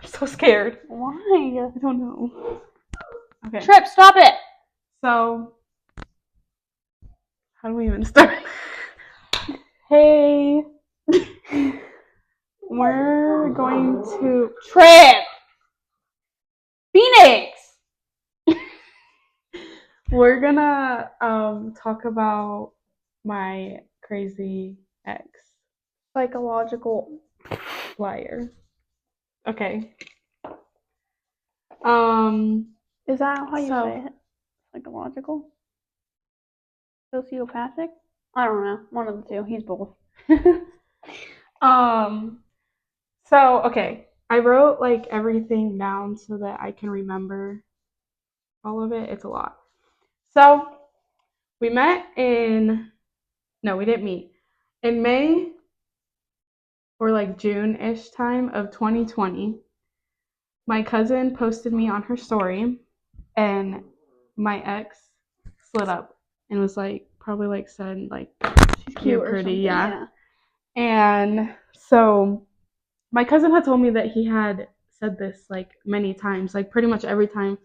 I'm so scared. Why? I don't know. Okay. Trip, stop it! So, how do we even start? Hey, we're going to Trip! Phoenix! we're gonna talk about my crazy ex Psychological. liar. Okay. Is that how you So- say it? Psychological? Sociopathic? I don't know. One of the two. He's both. So okay, I wrote like everything down so that I can remember all of it. It's a lot. So we met no, we didn't meet in May or like June-ish time of 2020. My cousin posted me on her story, and my ex slid up and was like, probably like said like, She's cute you're or pretty, something. yeah. And so my cousin had told me that he had said this like many times, like pretty much every time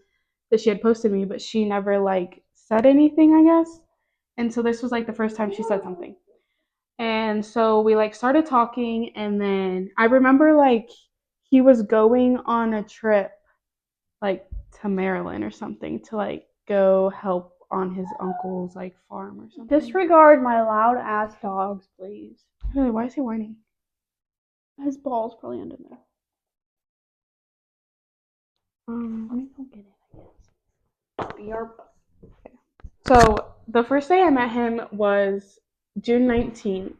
that she had posted me, but she never like said anything, I guess. And so this was like the first time she said something. And so we like started talking, and then I remember like he was going on a trip like to Maryland or something to like go help on his uncle's like farm or something. Disregard my loud ass dogs, please. Really, why is he whining? His ball's probably under there. Let me go get it, I guess. BRB. So the first day I met him was June 19th.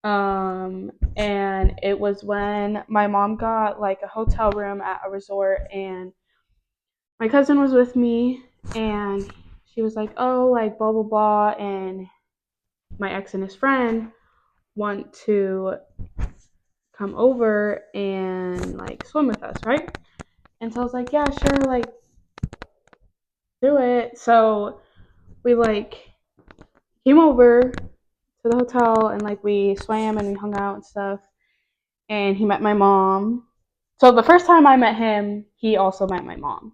And it was when my mom got like a hotel room at a resort, and my cousin was with me, and she was like, oh, like blah blah blah, and my ex and his friend want to come over and like swim with us, right? And so I was like, yeah, sure, like do it. So we like came over to the hotel, and like we swam and we hung out and stuff, and he met my mom. So the first time I met him, he also met my mom.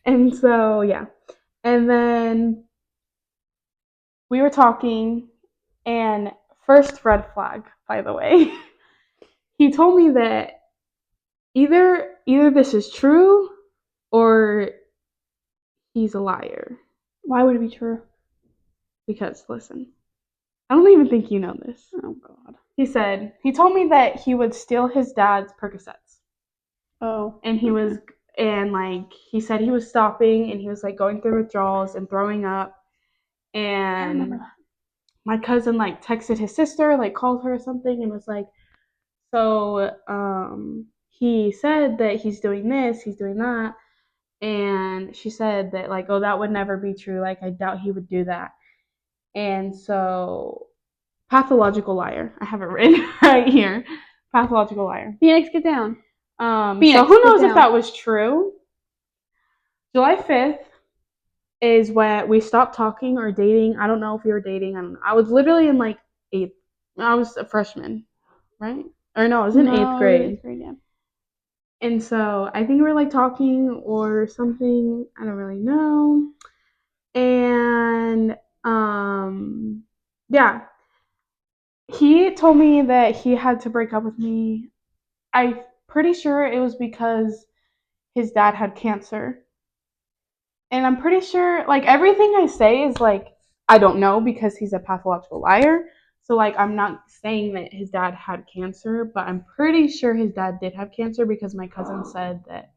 And so yeah, and then we were talking, and first red flag, by the way. He told me that either this is true or he's a liar. Why would it be true? Because listen, I don't even think you know this. Oh, God. He told me that he would steal his dad's Percocets. Oh. And he was, and like, he said he was stopping, and he was like going through withdrawals and throwing up. I remember And that. my cousin like texted his sister, like called her or something, and was like, so he said that he's doing this, he's doing that. And she said that like, oh, that would never be true, like I doubt he would do that. And so pathological liar, I have it written right here. Pathological liar. Phoenix, get down. So who knows if that was true. July 5th is when we stopped talking or dating. I don't know if we were dating. I don't know. I was literally in like 8th. I was a freshman, right? Or no, I was in 8th grade. 8th grade, yeah. And so I think we were like talking or something. I don't really know. And yeah. He told me that he had to break up with me. I'm pretty sure it was because his dad had cancer. And I'm pretty sure, like, everything I say is like, I don't know, because he's a pathological liar. So, like, I'm not saying that his dad had cancer, but I'm pretty sure his dad did have cancer, because my cousin said that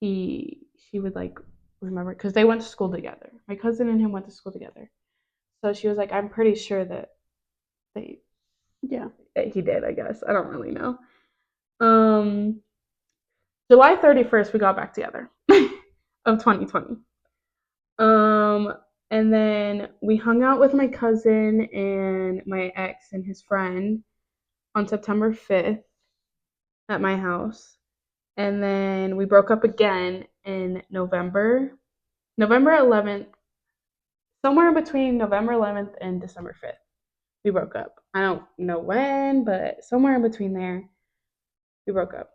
she would, like, remember, because they went to school together. My cousin and him went to school together. So she was like, I'm pretty sure that he did, I guess. I don't really know. July 31st, we got back together of 2020. And then we hung out with my cousin and my ex and his friend on September 5th at my house. And then we broke up again in November 11th, somewhere between November 11th and December 5th. we broke up. I don't know when, but somewhere in between there, we broke up.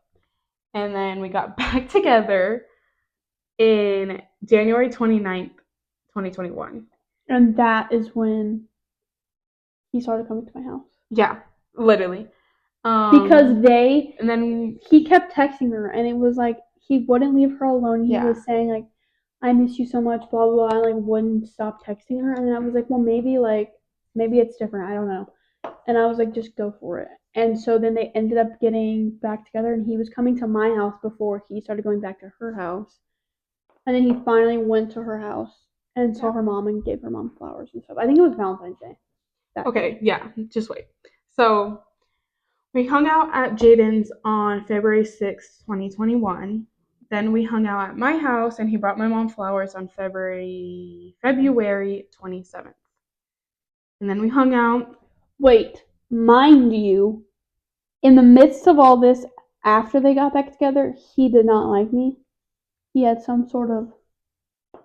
And then we got back together in January 29th, 2021. And that is when he started coming to my house. Yeah, literally. Because and then he kept texting her, and it was like he wouldn't leave her alone. He Yeah. was saying like, "I miss you so much," blah blah blah, and like wouldn't stop texting her. And I was like, well, maybe it's different. I don't know. And I was like, just go for it. And so then they ended up getting back together, and he was coming to my house before he started going back to her house. And then he finally went to her house and saw her mom and gave her mom flowers and stuff. I think it was Valentine's Day. Okay, yeah, just wait. So we hung out at Jaden's on February 6th, 2021. Then we hung out at my house, and he brought my mom flowers on February 27th. And then we hung out. Wait, mind you, in the midst of all this, after they got back together, he did not like me. He had some sort of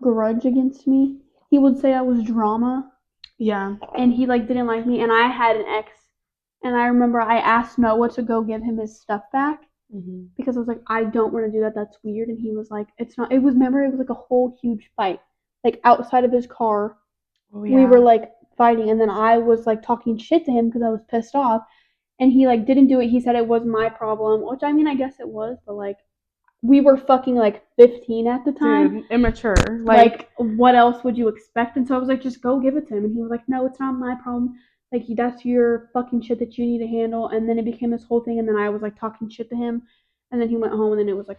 grudge against me. He would say I was drama. Yeah. And he didn't like me, and I had an ex. And I remember I asked Noah to go give him his stuff back because I was like, I don't want to do that. That's weird. And he was like, it's not. It was like a whole huge fight, like outside of his car. Oh, yeah. We were like fighting, and then I was like talking shit to him because I was pissed off, and he didn't do it. He said it was my problem, which I mean I guess it was, but we were fucking 15 at the time. Dude, immature. What else would you expect? And so I was like, just go give it to him. And he was like, no, it's not my problem. That's your fucking shit that you need to handle. And then it became this whole thing. And then I was talking shit to him. And then he went home. And then it was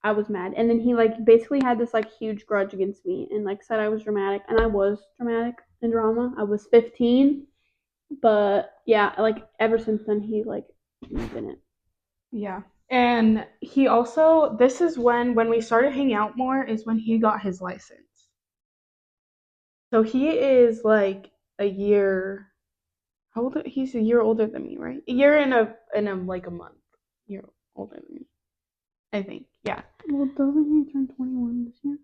I was mad. And then he basically had this huge grudge against me and said I was dramatic. And I was dramatic and drama. I was 15. But yeah, ever since then he didn't. Yeah. And he also, this is when we started hanging out more, is when he got his license. So he is a year, how old? He's a year older than me, right? A year and a month. Year older than me, I think. Yeah. Well, doesn't he turn 21 this year?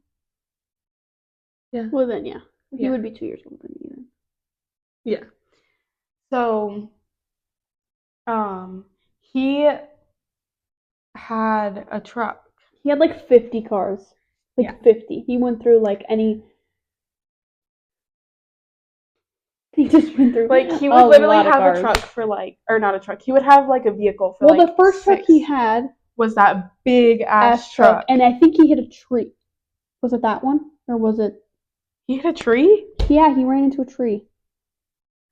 Yeah. Well then, yeah. He would be 2 years older than me then. Yeah. So, he had a truck. He had 50 cars. 50. He went through any. He just went through he would literally have a truck for or not a truck. He would have a vehicle for the first truck he had was that big ass truck, and I think he hit a tree. Was it that one or was it? He hit a tree? Yeah, he ran into a tree.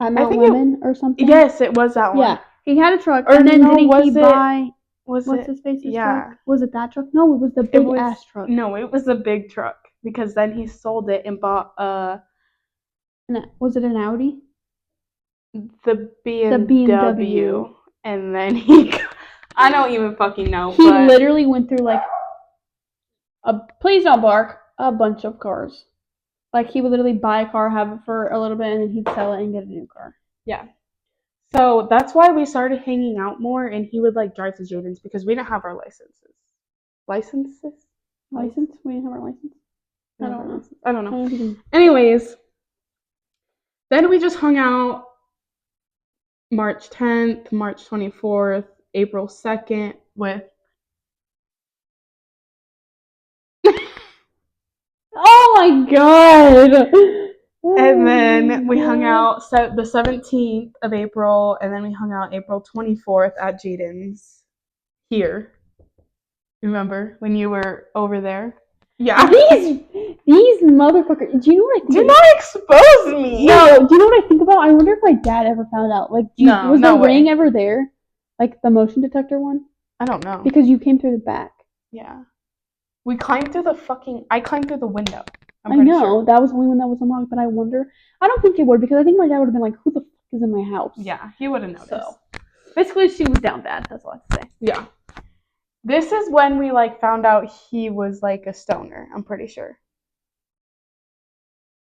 At Mount Lemon or something. Yes, it was that one. Yeah, he had a truck, and then didn't he buy? What's his face's truck? Was it that truck? No, it was the big ass truck. No, it was the big truck because then he sold it and bought was it an Audi? The BMW. And then he, I don't even fucking know. He literally went through please don't bark, a bunch of cars. He would literally buy a car, have it for a little bit, and then he'd sell it and get a new car. Yeah. So that's why we started hanging out more, and he would drive to Jaden's because we didn't have our licenses. Licenses? License? We didn't have our license? I don't know. Anyways, then we just hung out March 10th, March 24th, April 2nd with. Oh my god! And then we hung out the 17th of April, and then we hung out April 24th at Jaden's here. Remember when you were over there? Yeah. These motherfuckers. Do you know what I think? Do not expose me. No. Do you know what I think about? I wonder if my dad ever found out. Was the ring ever there? The motion detector one? I don't know. Because you came through the back. Yeah. I climbed through the window. I know. Sure. That was the only one that was unlocked, but I wonder. I don't think it would because I think my dad would have been like, who the fuck is in my house? Yeah, he would have noticed. So, basically, she was down bad. That's all I have to say. Yeah. This is when we found out he was a stoner, I'm pretty sure.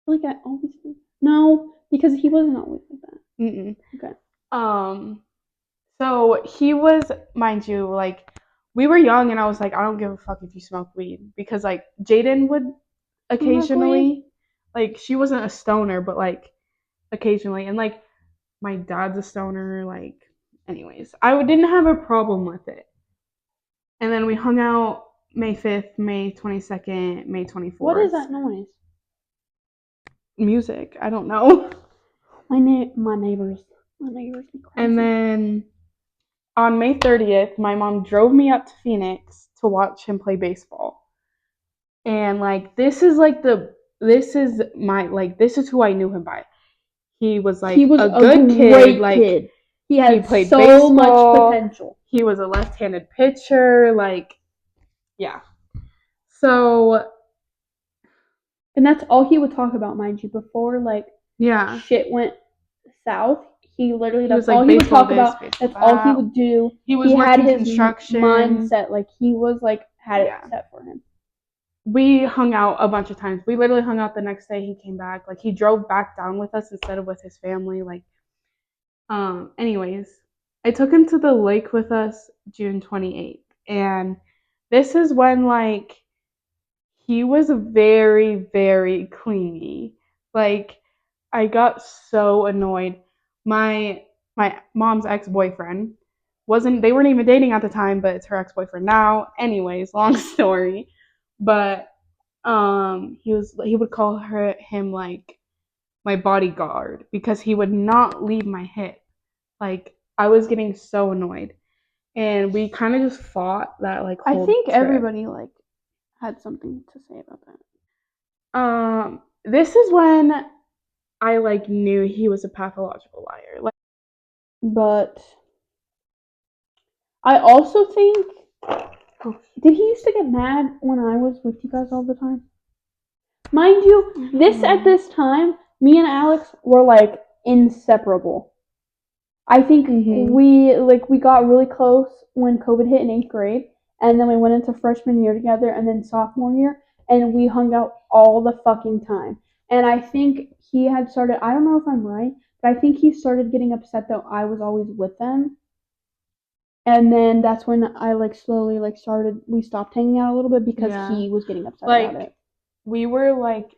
I always did. No, because he wasn't always like that. Mm-mm. Okay. So he was, mind you, we were young and I was I don't give a fuck if you smoke weed because Jaden would occasionally, she wasn't a stoner, but occasionally, and my dad's a stoner. Like, anyways, I didn't have a problem with it. And then we hung out May 5th, May 22nd, May 24th. What is that noise? Music. I don't know. My neighbors. My neighbors be crazy. And then on May 30th, my mom drove me up to Phoenix to watch him play baseball. And like this is who I knew him by. He was like he was a good kid. Like kid. He had played so baseball, much potential. He was a left-handed pitcher. Like, yeah. So, and that's all he would talk about, mind you. Before like shit went south, he literally that's all he would talk about. That's all he would do. He was had his construction mindset. Like he was like had it set for him. We hung out a bunch of times. We literally hung out the next day he came back. Like he drove back down with us instead of with his family. Like, anyways, I took him to the lake with us June 28th. And this is when like he was very, very clingy. Like I got so annoyed. My mom's ex-boyfriend they weren't even dating at the time, but it's her ex-boyfriend now. Anyways, long story. But he would call him like my bodyguard because he would not leave my hip. Like I was getting so annoyed. And we kind of just fought that like whole I think trip. Everybody like had something to say about that. This is when I like knew he was a pathological liar. Like, but I also think did he used to get mad when I was with you guys all the time? Mind you, at this time, me and Alex were like inseparable. I think we got really close when COVID hit in 8th grade, and then we went into freshman year together, and then sophomore year, and we hung out all the fucking time. And I think he had started, I don't know if I'm right, but I think he started getting upset that I was always with them. And then that's when I like slowly like we stopped hanging out a little bit because he was getting upset about it. We were like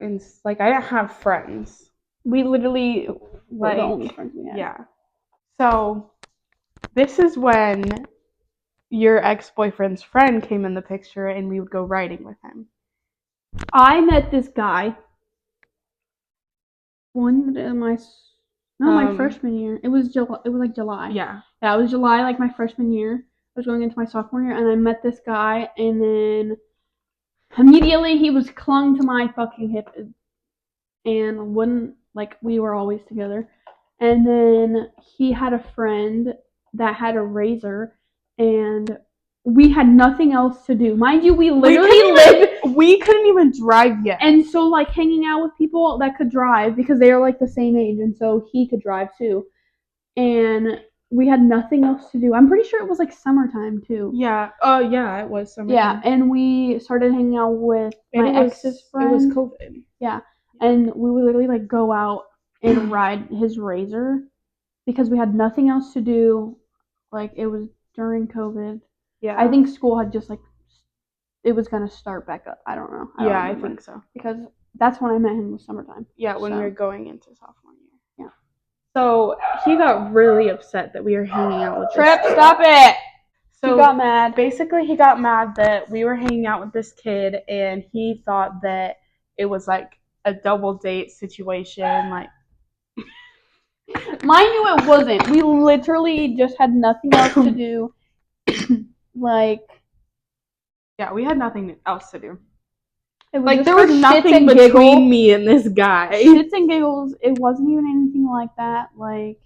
I didn't have friends. We literally were the only friends we had. Yeah. So this is when your ex-boyfriend's friend came in the picture and we would go riding with him. I met this guy my freshman year. It was like July. Yeah, it was July, like my freshman year. I was going into my sophomore year, and I met this guy, and then immediately he was clung to my fucking hip, and wouldn't like we were always together. And then he had a friend that had a razor, and we had nothing else to do. Mind you, we couldn't even drive yet. And so like hanging out with people that could drive because they are like the same age, and so he could drive too. And we had nothing else to do. I'm pretty sure it was like summertime too. Yeah. Oh yeah, it was summertime. Yeah, and we started hanging out with my ex's friend. It was COVID. Yeah. And we would literally like go out and ride his razor because we had nothing else to do. Like it was during COVID. Yeah. I think school had just like it was gonna start back up. I don't know. I think so. Because that's when I met him was summertime. Yeah, when we were going into sophomore year. Yeah. So he got really upset that we were hanging out with Trip, stop it. So he got mad. Basically he got mad that we were hanging out with this kid and he thought that it was like a double date situation, like mind you it wasn't. We literally just had nothing else to do. Yeah, we had nothing else to do. It was like there was nothing between me and this guy. Shits and giggles. It wasn't even anything like that. Like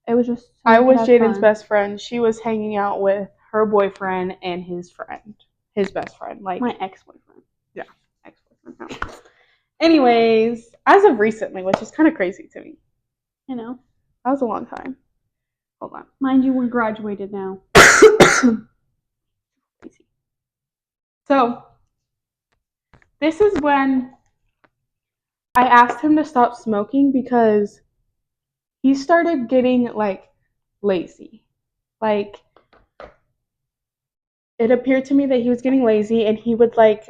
it was just. I was Jaden's best friend. She was hanging out with her boyfriend and his friend, his best friend, like my ex-boyfriend. Yeah, ex-boyfriend. No. Anyways, as of recently, which is kind of crazy to me. You know, that was a long time. Hold on. Mind you, we're graduated now. So, this is when I asked him to stop smoking because he started getting, like, lazy. Like, it appeared to me that he was getting lazy and he would, like,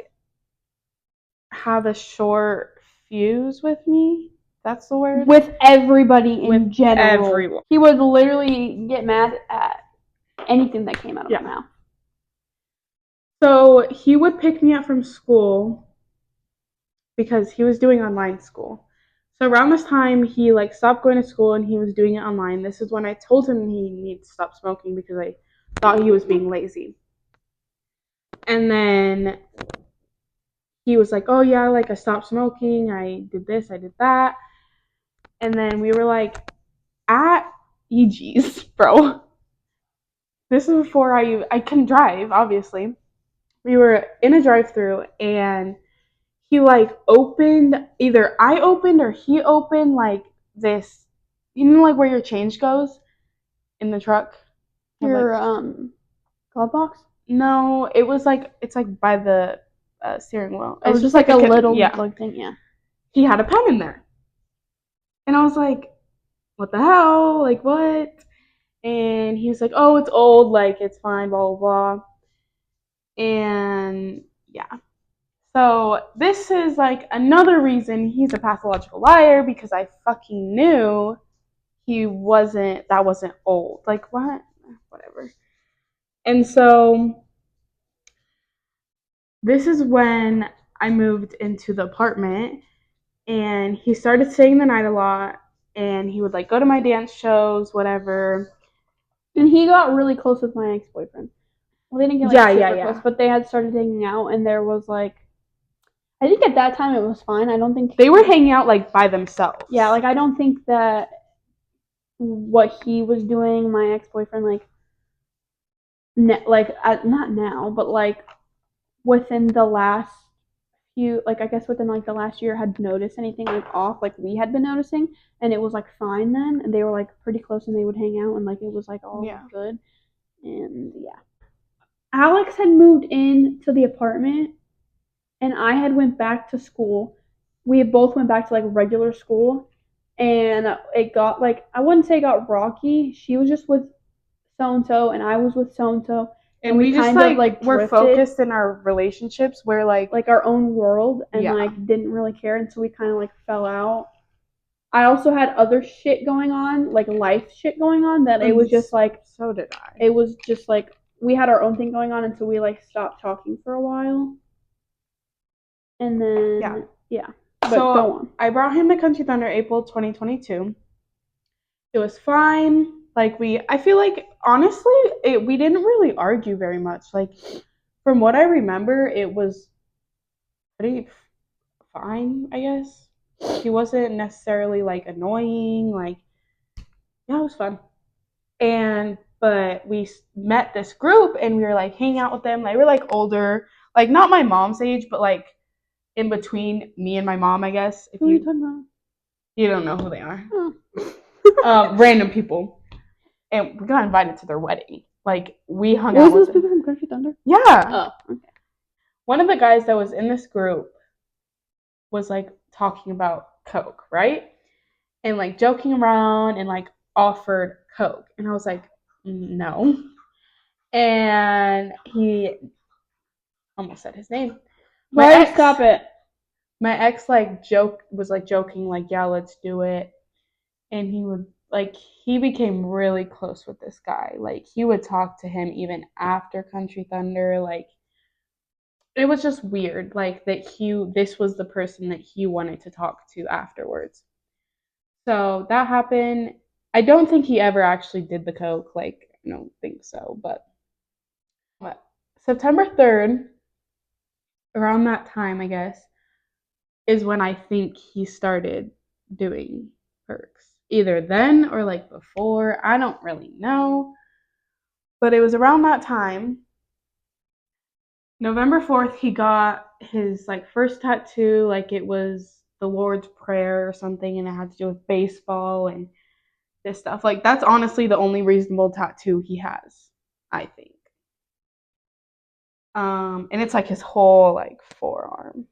have a short fuse with me. that's the word. With everybody in general. Everyone. He would literally get mad at anything that came out of my mouth. So he would pick me up from school because he was doing online school. So around this time, he like stopped going to school and he was doing it online. This is when I told him he needed to stop smoking because I thought he was being lazy. And then he was like, oh yeah, like I stopped smoking. I did this, I did that. And then we were like at EG's, bro. This is before I couldn't drive, obviously. We were in a drive-thru and he like opened, either I opened or he opened like this, you know, like where your change goes in the truck. Your glove box? No, it was like it's like by the steering wheel. It was just like a little like thing, yeah. He had a pen in there, and I was like, "What the hell? Like what?" And he was like, "Oh, it's old. Like it's fine. Blah blah blah." And yeah. So this is like another reason he's a pathological liar because I fucking knew that wasn't old. Like what? Whatever. And so this is when I moved into the apartment and he started staying the night a lot and he would like go to my dance shows, whatever. And he got really close with my ex-boyfriend. Well, they didn't get like super close, but they had started hanging out and there was like, I think at that time it was fine. I don't think they were hanging out like by themselves. Yeah, like I don't think that what he was doing, my ex-boyfriend, not now, but like within the last few, like I guess within like the last year, had noticed anything like off, like we had been noticing, and it was like fine then, and they were like pretty close, and they would hang out, and like it was like all good, and yeah. Alex had moved in to the apartment, and I had went back to school. We both went back to like regular school, and it got like, I wouldn't say it got rocky. She was just with so and so, and I was with so and so. And we just like were focused in our relationships. We're like our own world and like didn't really care, and so we kind of like fell out. I also had other shit going on, like life shit going on, that it was just like, so did I. It was just like we had our own thing going on, and so we like stopped talking for a while. And then yeah. But so go on. I brought him to Country Thunder April 2022. It was fine. Like I feel like honestly, we didn't really argue very much. Like from what I remember, it was pretty fine, I guess. He wasn't necessarily like annoying. Like yeah, it was fun. But we met this group and we were like hanging out with them. They were like older, like not my mom's age, but like in between me and my mom, I guess. Who are you talking about? You don't know who they are. Random people. And we got invited to their wedding. Like, we hung out with those people from Country Thunder? Yeah. Oh, okay. One of the guys that was in this group was, like, talking about Coke, right? And, like, joking around and, like, offered Coke. And I was like, no. And he almost said his name. Stop it. My ex, like, was joking, like, yeah, let's do it. And he would, like, he became really close with this guy. Like, he would talk to him even after Country Thunder. Like, it was just weird, like, that this was the person that he wanted to talk to afterwards. So that happened. I don't think he ever actually did the Coke. Like, I don't think so. But September 3rd, around that time, I guess, is when I think he started doing perks. Either then or like before. I don't really know. But it was around that time. November 4th, he got his like first tattoo. Like it was the Lord's Prayer or something, and it had to do with baseball and this stuff. Like that's honestly the only reasonable tattoo he has, I think. And it's like his whole like forearm.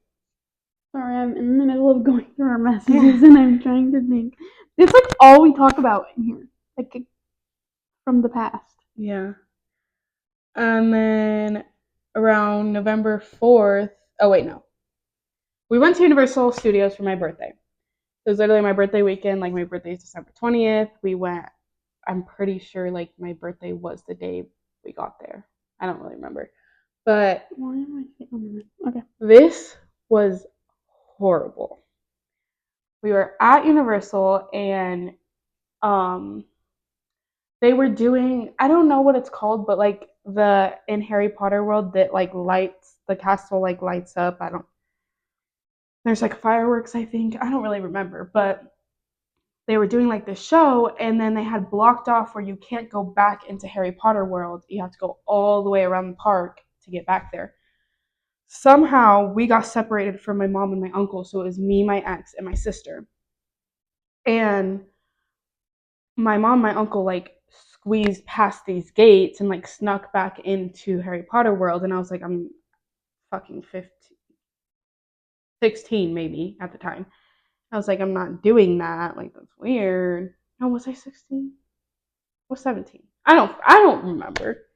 Sorry, I'm in the middle of going through our messages and I'm trying to think. It's like all we talk about in here, like from the past. Yeah. And then around November 4th, oh wait, no. We went to Universal Studios for my birthday. It was literally my birthday weekend. Like, my birthday is December 20th. We went, I'm pretty sure, like, my birthday was the day we got there. I don't really remember. But Why am I thinking? Okay. this was horrible. We were at Universal, and they were doing, I don't know what it's called, but like in Harry Potter world that like lights the castle, like lights up. There's like fireworks, I think. I don't really remember, but they were doing like this show, and then they had blocked off where you can't go back into Harry Potter world. You have to go all the way around the park to get back there. Somehow we got separated from my mom and my uncle, so it was me, my ex, and my sister. And my mom, my uncle, like squeezed past these gates and like snuck back into Harry Potter world. And I was like, I'm fucking 15, 16 maybe at the time. I was like, I'm not doing that. Like, that's weird. No, was I 16? I was 17. I don't remember.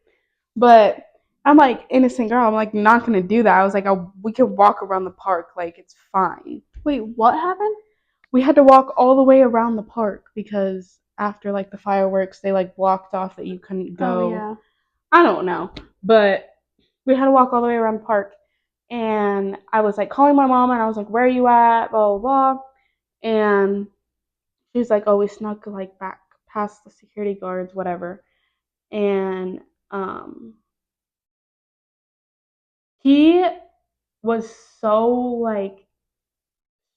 But I'm like innocent girl. I'm like not gonna do that. I was like, we could walk around the park. Like, it's fine. Wait, what happened? We had to walk all the way around the park because after like the fireworks, they like blocked off that you couldn't go. Oh yeah. I don't know, but we had to walk all the way around the park. And I was like calling my mom, and I was like, "Where are you at?" Blah blah blah. And she's like, "Oh, we snuck like back past the security guards, whatever." And he was so like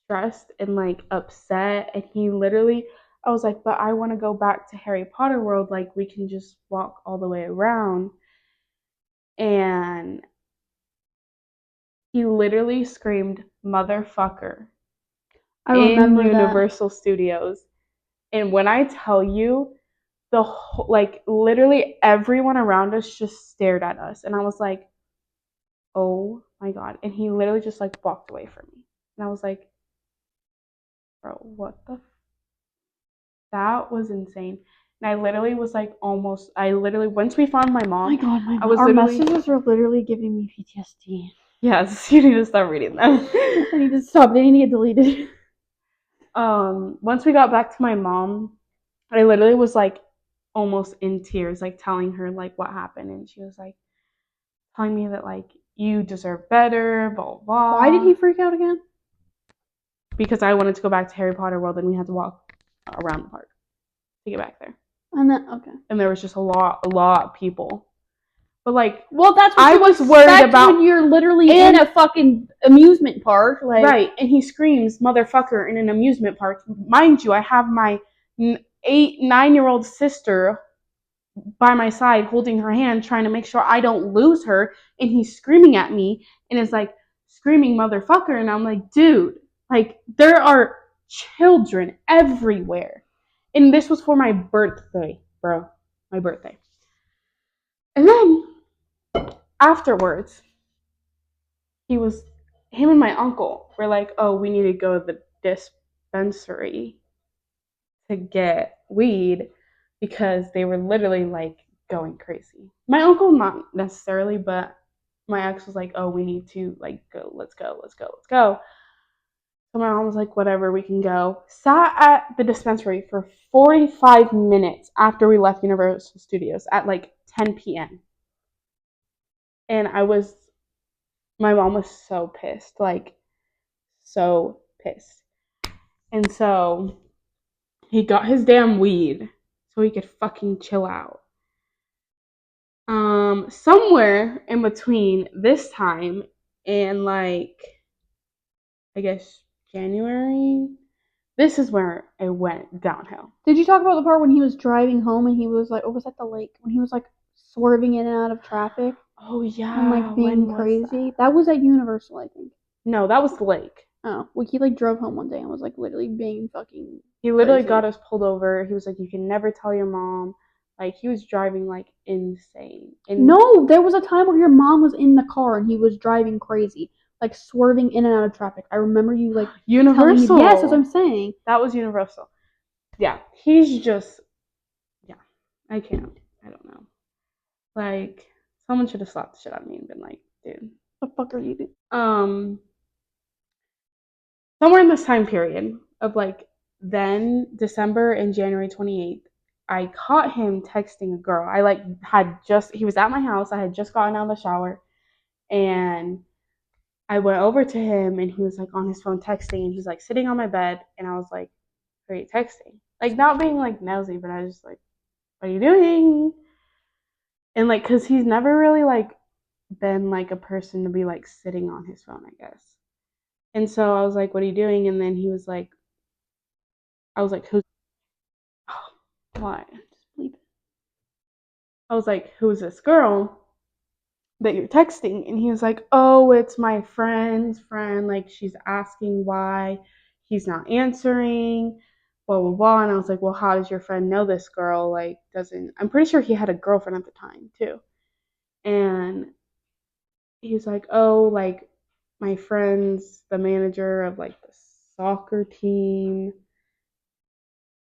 stressed and like upset, and he literally, I was like, but I want to go back to Harry Potter world, like we can just walk all the way around. And he literally screamed motherfucker I in remember that. Universal Studios. And when I tell you, the whole, like literally everyone around us just stared at us, and I was like, oh my god. And he literally just like walked away from me, and I was like, bro, what the that was insane. And I literally was like almost, I literally, once we found my Oh mom, my god, I was our literally, messages are literally giving me PTSD. yes, you need to start reading them. I need to stop. They need to get deleted. Once we got back to my mom, I literally was like almost in tears, like telling her like what happened, and she was like telling me that like you deserve better, blah blah blah. Why did he freak out again? Because I wanted to go back to Harry Potter world, and we had to walk around the park to get back there. And then okay. And there was just a lot of people. But like, well, that's what I was worried about when you're literally in a fucking amusement park, like right. And he screams "motherfucker" in an amusement park. Mind you, I have my 9-year-old sister by my side, holding her hand, trying to make sure I don't lose her. And he's screaming at me, and is like screaming "motherfucker," and I'm like, dude, like there are children everywhere, and this was for my birthday, bro, my birthday. And then afterwards, him and my uncle were like, oh, we need to go to the dispensary to get weed because they were literally like going crazy. My uncle, not necessarily, but my ex was like, oh, we need to like go, let's go. So my mom was like, whatever, we can go. Sat at the dispensary for 45 minutes after we left Universal Studios at like 10 p.m. And my mom was so pissed, like so pissed. And so he got his damn weed so he could fucking chill out. Somewhere in between this time and like, I guess January, this is where it went downhill. Did you talk about the part when he was driving home and he was like, or was that the lake when he was like swerving in and out of traffic? Oh yeah, and like being crazy. That was at Universal, I think. No, that was the lake. Oh, well, he like drove home one day and was like literally being fucking. He literally crazy. got us pulled over. He was like, "You can never tell your mom." Like he was driving like insane. And no, there was a time where your mom was in the car and he was driving crazy, like swerving in and out of traffic. I remember you like Universal. Yes, that's what I'm saying. That was Universal. Yeah, he's just. Yeah, I can't. I don't know. Like someone should have slapped the shit out of me and been like, "Dude, what the fuck are you doing?" Somewhere in this time period of like then December and January 28th, I caught him texting a girl. I like had just he was at my house. I had just gotten out of the shower and I went over to him and he was like on his phone texting and he's like sitting on my bed and I was like, "Are you texting?" Like not being like nosy, but I was just like, "What are you doing?" And like cuz he's never really like been like a person to be like sitting on his phone, I guess. And so I was like, "What are you doing?" And then he was like I was like, "Who's what?" I was like, "Who's this girl that you're texting?" And he was like, "Oh, it's my friend's friend. Like, she's asking why he's not answering, blah, blah, blah." And I was like, "Well, how does your friend know this girl? Like, doesn't, I'm pretty sure he had a girlfriend at the time, too." And he was like, "Oh, like, my friend's the manager of like the soccer team."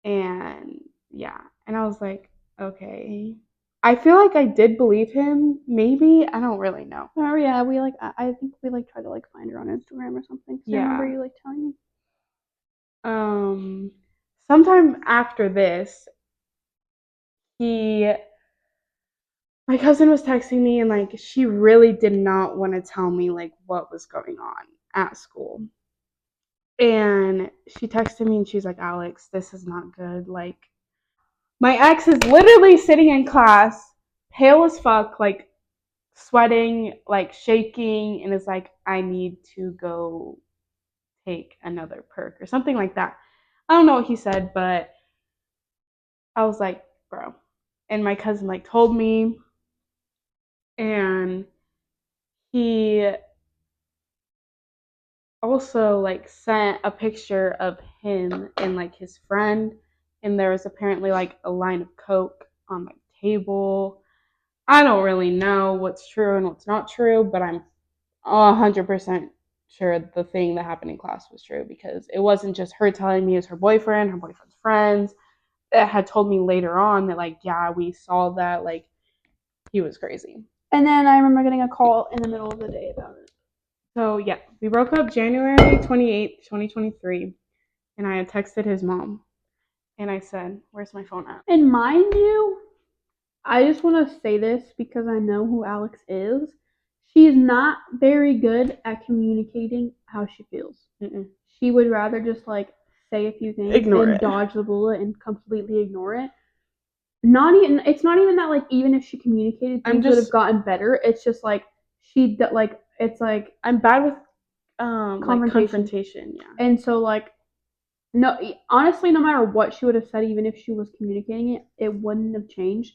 And yeah. And I was like, "Okay." I feel like I did believe him. Maybe. I don't really know. Oh yeah, we like I think we like tried to like find her on Instagram or something. I remember Yeah. you like telling me. Um, sometime after this, he, my cousin was texting me and like she really did not want to tell me like what was going on at school. And she texted me and she's like, "Alex, this is not good. Like, my ex is literally sitting in class, pale as fuck, like sweating, like shaking, and is like, I need to go take another perk or something like that." I don't know what he said, but I was like, "Bro." And my cousin like told me, and he also like sent a picture of him and like his friend, and there was apparently like a line of coke on the table. I don't really know what's true and what's not true, but I'm 100% sure the thing that happened in class was true because it wasn't just her telling me it was her boyfriend's friends that had told me later on that like, yeah, we saw that, like, he was crazy. And then I remember getting a call in the middle of the day about it. So yeah, we broke up January 28th, 2023, and I had texted his mom and I said, "Where's my phone at?" And mind you, I just want to say this because I know who Alex is. She's not very good at communicating how she feels. Mm-mm. She would rather just like say a few things Ignore and it. dodge the bullet and completely ignore it. Not even it's not even that like even if she communicated things would have gotten better. It's just like she like it's like I'm bad with like confrontation. confrontation, yeah. And so like no honestly no matter what she would have said even if she was communicating it, it wouldn't have changed.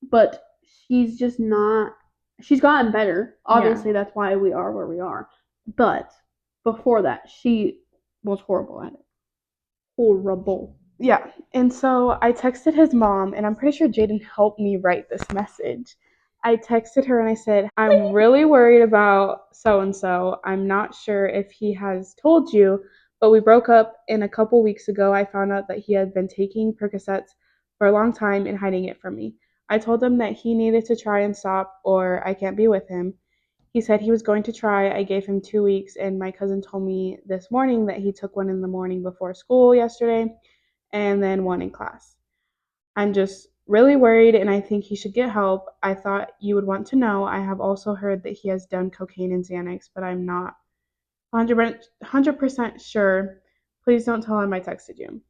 But she's just not she's gotten better. Obviously that's why we are where we are. But before that, she was horrible at it. Horrible. Yeah. And so I texted his mom, and I'm pretty sure Jaden helped me write this message. I texted her and I said, "I'm really worried about so and so. I'm not sure if he has told you, but we broke up, and a couple weeks ago I found out that he had been taking Percocets for a long time and hiding it from me. I told him that he needed to try and stop, or I can't be with him. He said he was going to try. I gave him 2 weeks, and my cousin told me this morning that he took one in the morning before school yesterday and then one in class. I'm just really worried and I think he should get help. I thought you would want to know. I have also heard that he has done cocaine and Xanax, but I'm not 100% sure. Please don't tell him I texted you."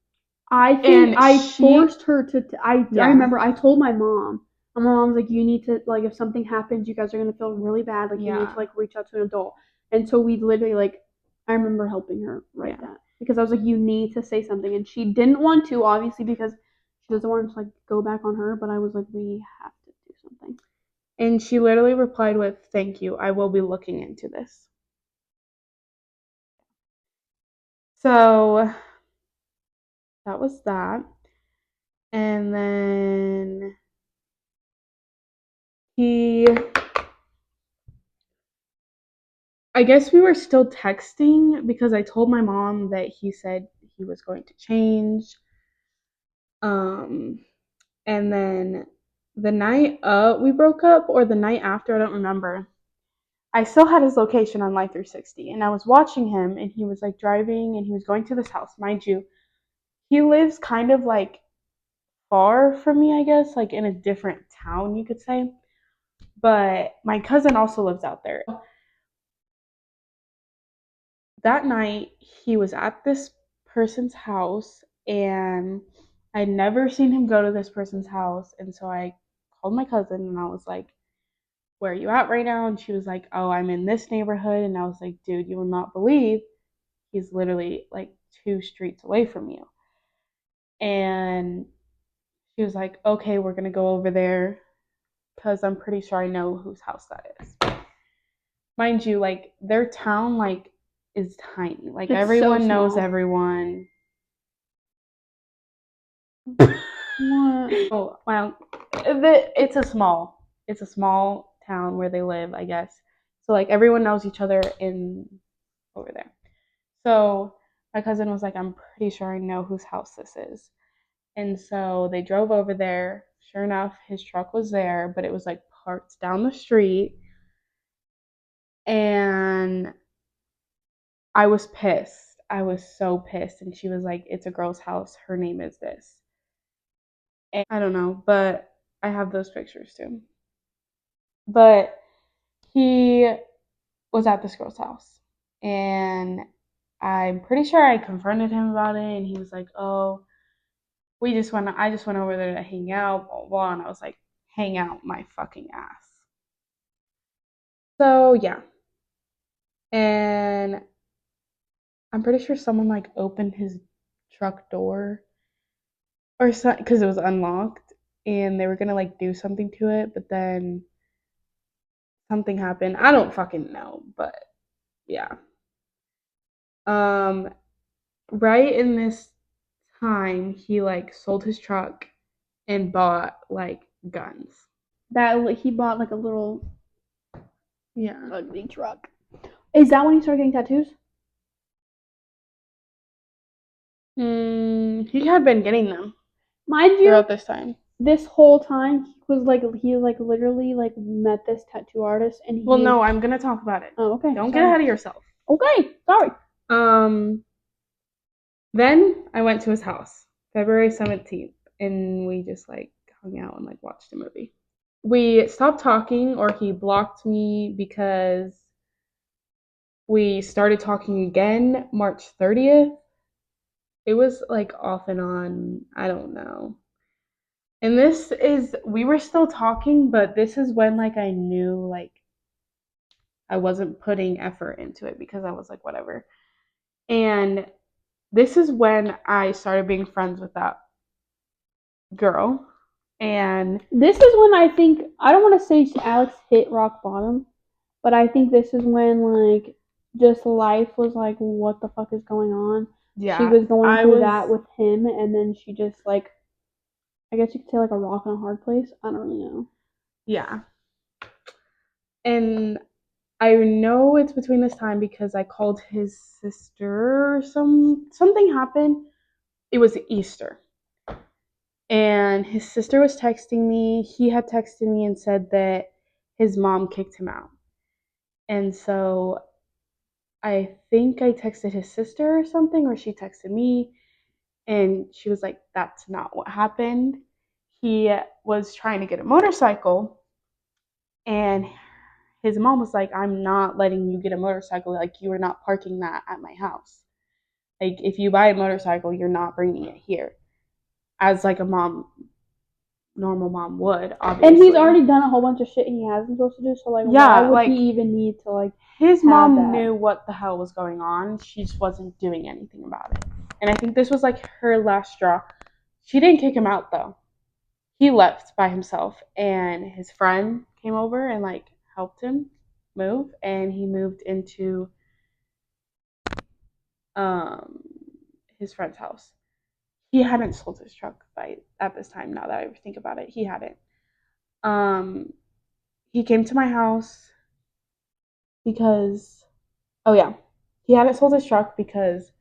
I think forced her to. I remember I told my mom. And my mom's like, you need to like if something happens, you guys are gonna feel really bad. Like you need to like reach out to an adult. And so we literally like I remember helping her write that because I was like, you need to say something, and she didn't want to obviously because she doesn't want to like go back on her. But I was like, we have to do something. And she literally replied with, "Thank you. I will be looking into this." So that was that. And then he, I guess we were still texting because I told my mom that he said he was going to change. Um, and then the night we broke up, or the night after, I don't remember. I still had his location on Life 360, and I was watching him, and he was like driving, and he was going to this house, mind you. he lives kind of like far from me, I guess, like in a different town, you could say. But my cousin also lives out there. That night, he was at this person's house, and I'd never seen him go to this person's house. And so I called my cousin and I was like, "Where are you at right now?" And she was like, "Oh, I'm in this neighborhood." And I was like, "Dude, you will not believe he's literally like 2 streets away from you." And she was like, "Okay, we're gonna go over there because I'm pretty sure I know whose house that is." Mind you, like their town like is tiny. Like It's everyone so knows small. everyone. What? Oh, well, it's a small town where they live, I guess. So like everyone knows each other in over there. So my cousin was like, "I'm pretty sure I know whose house this is." And so they drove over there. Sure enough, his truck was there, but it was like parked down the street. And I was pissed. I was so pissed. And she was like, "It's a girl's house. Her name is this." And I don't know, but I have those pictures too. But he was at this girl's house. And I'm pretty sure I confronted him about it. And he was like, "Oh, I just went over there to hang out, blah, blah, blah." And I was like, "Hang out my fucking ass." So yeah. And I'm pretty sure someone like opened his truck door or something because it was unlocked and they were gonna like do something to it, but then something happened. I don't fucking know, but yeah. Um, right in this time, he like sold his truck and bought like guns. That he bought like a little Yeah. ugly truck. Is that when he started getting tattoos? He had been getting them Mind you, throughout this time. this whole time he was like literally like met this tattoo artist and he. Well, no, I'm gonna talk about it. Oh, okay. Don't sorry. get ahead of yourself. Okay, sorry. Then I went to his house, February 17th, and we just like hung out and like watched a movie. We stopped talking, or he blocked me because we started talking again March 30th. It was like off and on, I don't know. And we were still talking, but this is when like I knew like I wasn't putting effort into it because I was like, whatever. And this is when I started being friends with that girl. And This is when I think I don't want to say Alex hit rock bottom, but I think this is when like just life was like, what the fuck is going on? yeah, She was going I through was that with him, and then she just like, I guess you could say like a rock and a hard place. I don't really know. yeah. And I know it's between this time because I called his sister. Something happened. It was Easter. And his sister was texting me. He had texted me and said that his mom kicked him out. And so I think I texted his sister or something, or she texted me, and she was like, "That's not what happened. He was trying to get a motorcycle, and his mom was like, I'm not letting you get a motorcycle. Like, you are not parking that at my house. Like, if you buy a motorcycle, you're not bringing it here." As like a mom, normal mom would, obviously. And he's already done a whole bunch of shit he hasn't supposed to do. So like, Yeah, why would like, he even need to like? his have mom that? knew what the hell was going on. She just wasn't doing anything about it. And I think this was like her last straw. She didn't kick him out though. He left by himself, and his friend came over and like helped him move, and he moved into um his friend's house. He hadn't sold his truck by at this time. Now that I think about it, he hadn't. Um, he came to my house because, oh yeah, he hadn't sold his truck because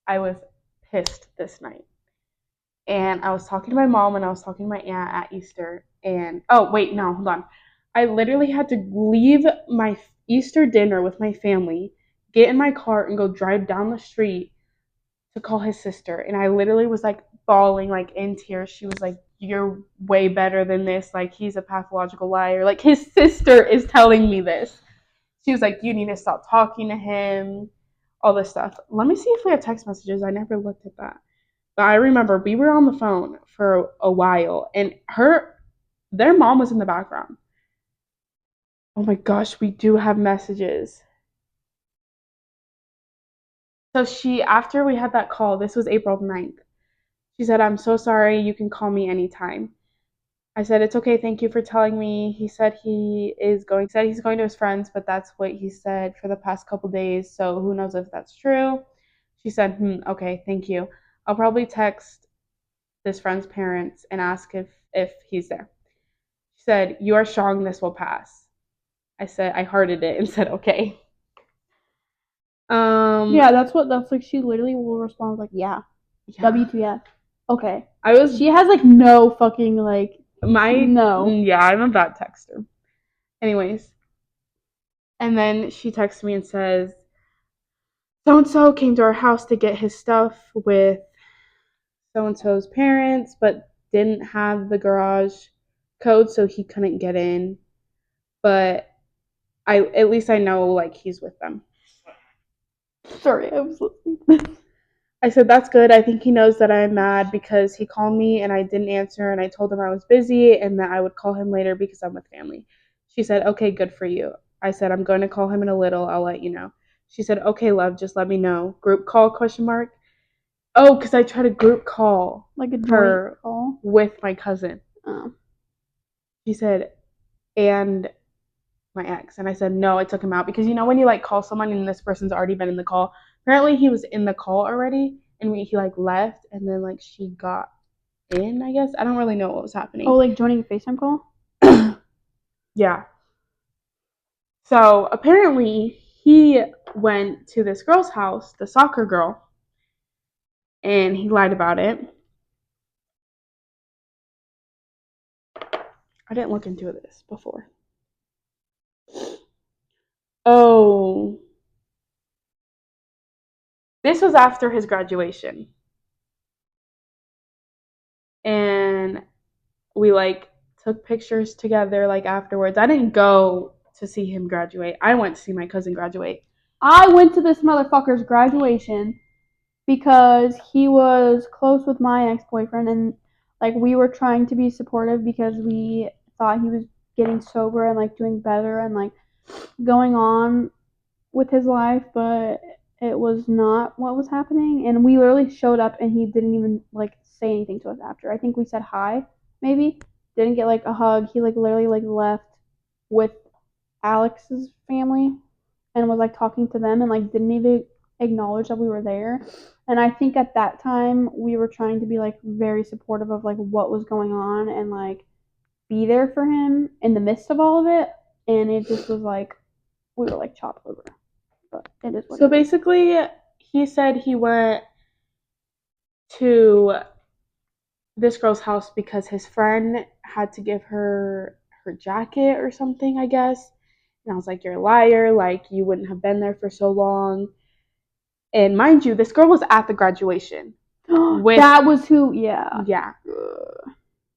I was pissed this night. And I was talking to my mom and I was talking to my aunt at Easter. And oh wait, no, hold on. I literally had to leave my Easter dinner with my family, get in my car, and go drive down the street to call his sister. And I literally was like bawling, like in tears. She was like, "You're way better than this. Like, he's a pathological liar. Like, his sister is telling me this." She was like, "You need to stop talking to him," all this stuff. Let me see if we have text messages. I never looked at that. But I remember we were on the phone for a while, and their mom was in the background. Oh my gosh, we do have messages. So after we had that call, this was April 9th. She said, "I'm so sorry. You can call me anytime." I said, "It's okay. Thank you for telling me." He said he's going to his friends, but that's what he said for the past couple days. So who knows if that's true. She said, "Okay, thank you. I'll probably text this friend's parents and ask if he's there." She said, "You are strong. This will pass." I hearted it and said, "Okay." Yeah, that's like she literally will respond like, yeah. WTF. Okay. She has like no fucking like no. Yeah, I'm a bad texter. Anyways. And then she texts me and says, "So and so came to our house to get his stuff with so and so's parents, but didn't have the garage code, so he couldn't get in. But at least I know like he's with them." Sorry, I was listening. I said, "That's good. I think he knows that I'm mad because he called me and I didn't answer, and I told him I was busy and that I would call him later because I'm with family." She said, "Okay, good for you." I said, "I'm going to call him in a little. I'll let you know." She said, "Okay, love, just let me know." Group call, question mark. Oh, because I tried to group call Like a her joint call with my cousin. Oh. She said, "And my ex." And I said, "No, I took him out." Because you know when you like call someone and this person's already been in the call? Apparently he was in the call already and he like left and then like she got in, I guess. I don't really know what was happening. Oh, like joining a FaceTime call? Yeah. So apparently he went to this girl's house, the soccer girl, and he lied about it. I didn't look into this before. Oh. This was after his graduation. And we like took pictures together like afterwards. I didn't go to see him graduate. I went to see my cousin graduate. I went to this motherfucker's graduation because he was close with my ex-boyfriend, and like we were trying to be supportive because we thought he was getting sober and like doing better and like going on with his life, but it was not what was happening. And we literally showed up and he didn't even like say anything to us after. I think we said hi, maybe. Didn't get like a hug. He like literally like left with Alex's family and was like talking to them and like didn't even acknowledge that we were there. And I think at that time we were trying to be like very supportive of like what was going on and like be there for him in the midst of all of it. And it just was like we were like chopped over. But it is what So it is. basically, he said he went to this girl's house because his friend had to give her jacket or something, I guess. And I was like, "You're a liar. Like, you wouldn't have been there for so long." And mind you, this girl was at the graduation. That was who, yeah. Yeah.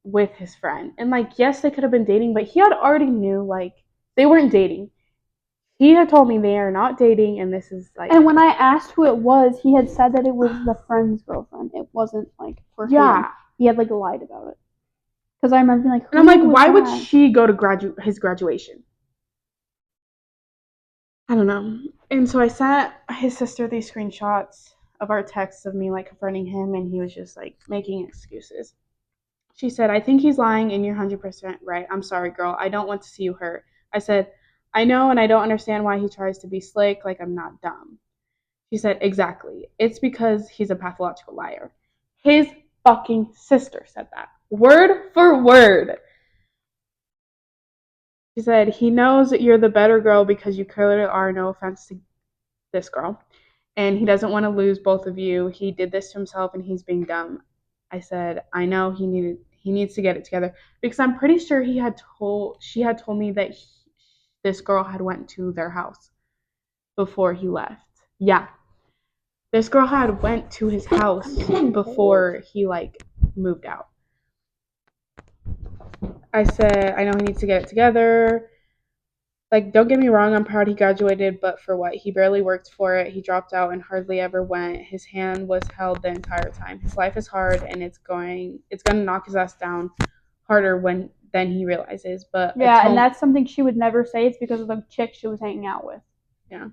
With his friend. And like, yes, they could have been dating, but he had already knew like they weren't dating. He had told me they are not dating, and this is like. And when I asked who it was, he had said that it was the friend's girlfriend. It wasn't like for him. He had like lied about it. Because I remember being like, and I'm like, why would she go to his graduation? I don't know. And so I sent his sister these screenshots of our texts of me like confronting him, and he was just like making excuses. She said, "I think he's lying, and you're 100% right. I'm sorry, girl. I don't want to see you hurt." I said, "I know, and I don't understand why he tries to be slick, like I'm not dumb." She said, "Exactly. It's because he's a pathological liar." His fucking sister said that. Word for word. She said, "He knows that you're the better girl because you clearly are, no offense to this girl. And he doesn't want to lose both of you. He did this to himself and he's being dumb." I said, "I know he needs to get it together," because I'm pretty sure she had told me that this girl had went to their house before he left. Yeah. This girl had went to his house before he like moved out. I said, I know he needs to get it together. Like, don't get me wrong, I'm proud he graduated, but for what? He barely worked for it. He dropped out and hardly ever went. His hand was held the entire time. His life is hard and it's gonna knock his ass down harder when than he realizes. But yeah, and that's something she would never say. It's because of the chick she was hanging out with. Yeah.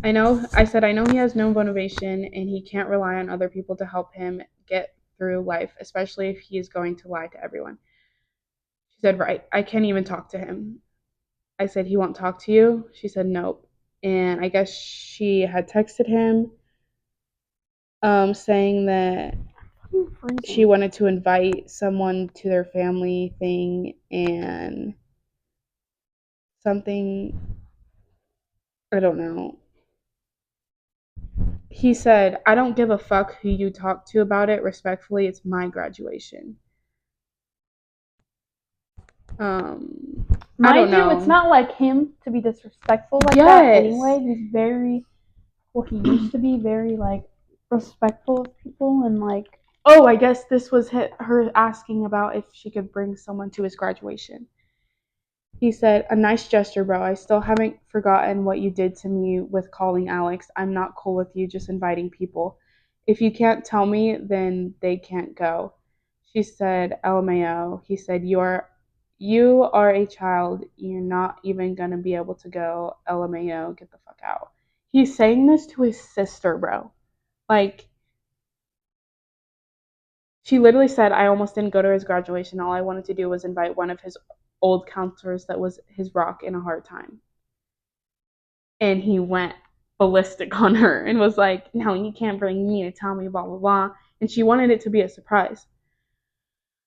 I said I know he has no motivation and he can't rely on other people to help him get through life, especially if he is going to lie to everyone. She said, right, I can't even talk to him. I said, he won't talk to you? She said, nope. And I guess she had texted him saying that she wanted to invite someone to their family thing and something, I don't know. He said, I don't give a fuck who you talk to about it. Respectfully, it's my graduation. I don't know. It's not like him to be disrespectful like that anyway. He's very, well, he used to be very, like, respectful of people and, like, oh, I guess this was her asking about if she could bring someone to his graduation. He said, a nice gesture, bro. I still haven't forgotten what you did to me with calling Alex. I'm not cool with you just inviting people. If you can't tell me, then they can't go. She said, LMAO. He said, you are a child. You're not even going to be able to go. LMAO. Get the fuck out. He's saying this to his sister, bro. Like, she literally said, I almost didn't go to his graduation. All I wanted to do was invite one of his old counselors that was his rock in a hard time. And he went ballistic on her and was like, no, you can't bring me to tell me, blah, blah, blah. And she wanted it to be a surprise.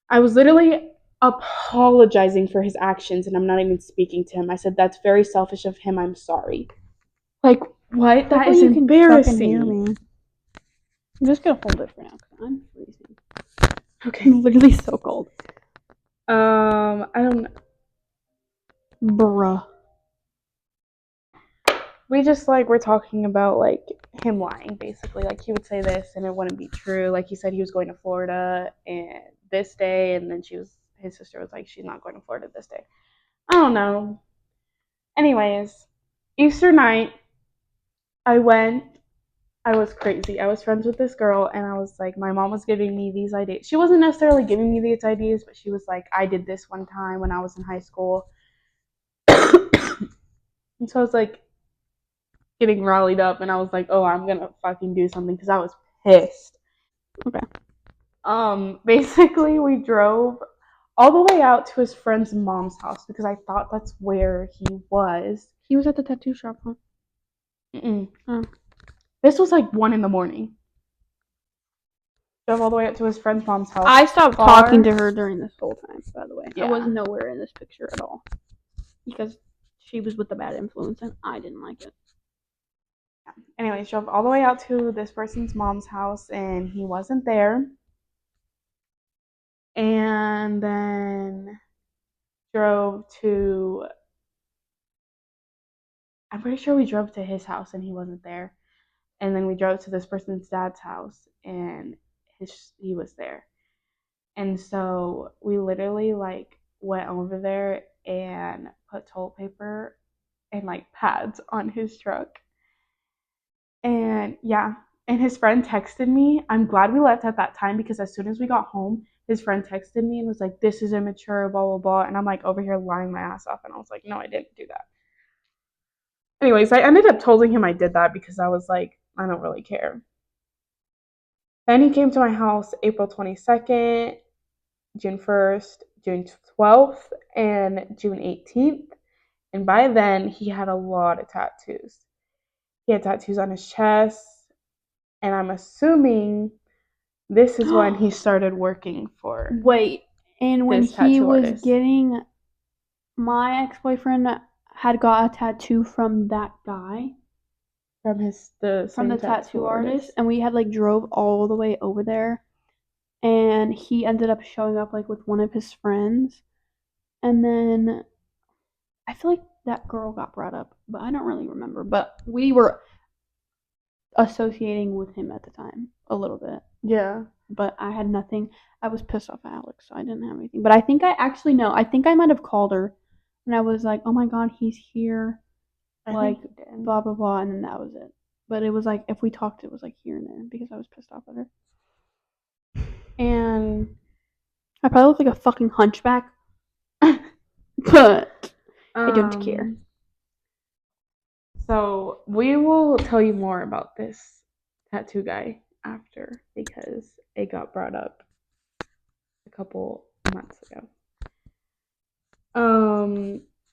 I was literally apologizing for his actions and I'm not even speaking to him. I said, that's very selfish of him. I'm sorry. Like, what? That is embarrassing. I'm just gonna hold it for now because I'm freezing. Okay. I'm literally so cold. I don't know. Bruh. We just like we're talking about like him lying basically. Like he would say this and it wouldn't be true. Like he said he was going to Florida and this day, and then his sister was like, she's not going to Florida this day. I don't know. Anyways, Easter night, I went. I was crazy. I was friends with this girl, and I was like, my mom was giving me these ideas. She wasn't necessarily giving me these ideas, but she was like, I did this one time when I was in high school. And so I was like getting rallied up, and I was like, oh, I'm gonna fucking do something because I was pissed. Okay. Basically, we drove all the way out to his friend's mom's house because I thought that's where he was. He was at the tattoo shop, huh? Oh. This was like 1 a.m. Drove all the way up to his friend's mom's house. I stopped talking to her during this whole time, by the way. Yeah. I was nowhere in this picture at all because she was with the bad influence and I didn't like it. Yeah. Anyways, drove all the way out to this person's mom's house and he wasn't there. And then drove to, I'm pretty sure we drove to his house and he wasn't there. And then we drove to this person's dad's house and he was there. And so we literally like went over there and put toilet paper and like pads on his truck. And yeah, and his friend texted me. I'm glad we left at that time because as soon as we got home, his friend texted me and was like, this is immature, blah, blah, blah. And I'm like over here lying my ass off. And I was like, no, I didn't do that. Anyways, I ended up telling him I did that because I was like, I don't really care. Then he came to my house April 22nd, June 1st, June 12th, and June 18th. And by then, he had a lot of tattoos. He had tattoos on his chest, and I'm assuming this is when he started working for. Wait, and when he was getting, my ex-boyfriend had got a tattoo from that guy. From the tattoo artist, and we had like drove all the way over there, and he ended up showing up like with one of his friends, and then I feel like that girl got brought up, but I don't really remember. But we were associating with him at the time a little bit. Yeah. But I had nothing. I was pissed off at Alex, so I didn't have anything. But I think I actually know. I think I might have called her, and I was like, "Oh my god, he's here!" I think Like you did. blah blah blah, and then that was it. But it was like if we talked, it was like here and there because I was pissed off at her. And I probably look like a fucking hunchback, but I don't care. So we will tell you more about this tattoo guy after because it got brought up a couple months ago.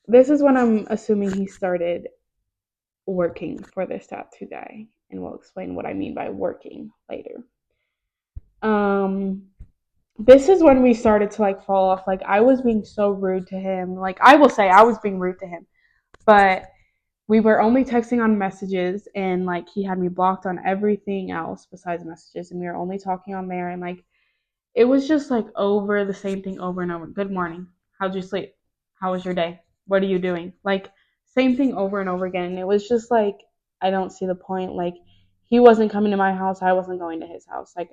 This is when I'm assuming he started working for this tattoo guy, and we'll explain what I mean by working later. This is when we started to like fall off. Like I was being so rude to him. Like I will say I was being rude to him, but we were only texting on messages, and like he had me blocked on everything else besides messages, and we were only talking on there, and like it was just like over the same thing over and over. Good morning. How'd you sleep? How was your day? What are you doing? Like same thing over and over again. And it was just like I don't see the point. Like he wasn't coming to my house, I wasn't going to his house. Like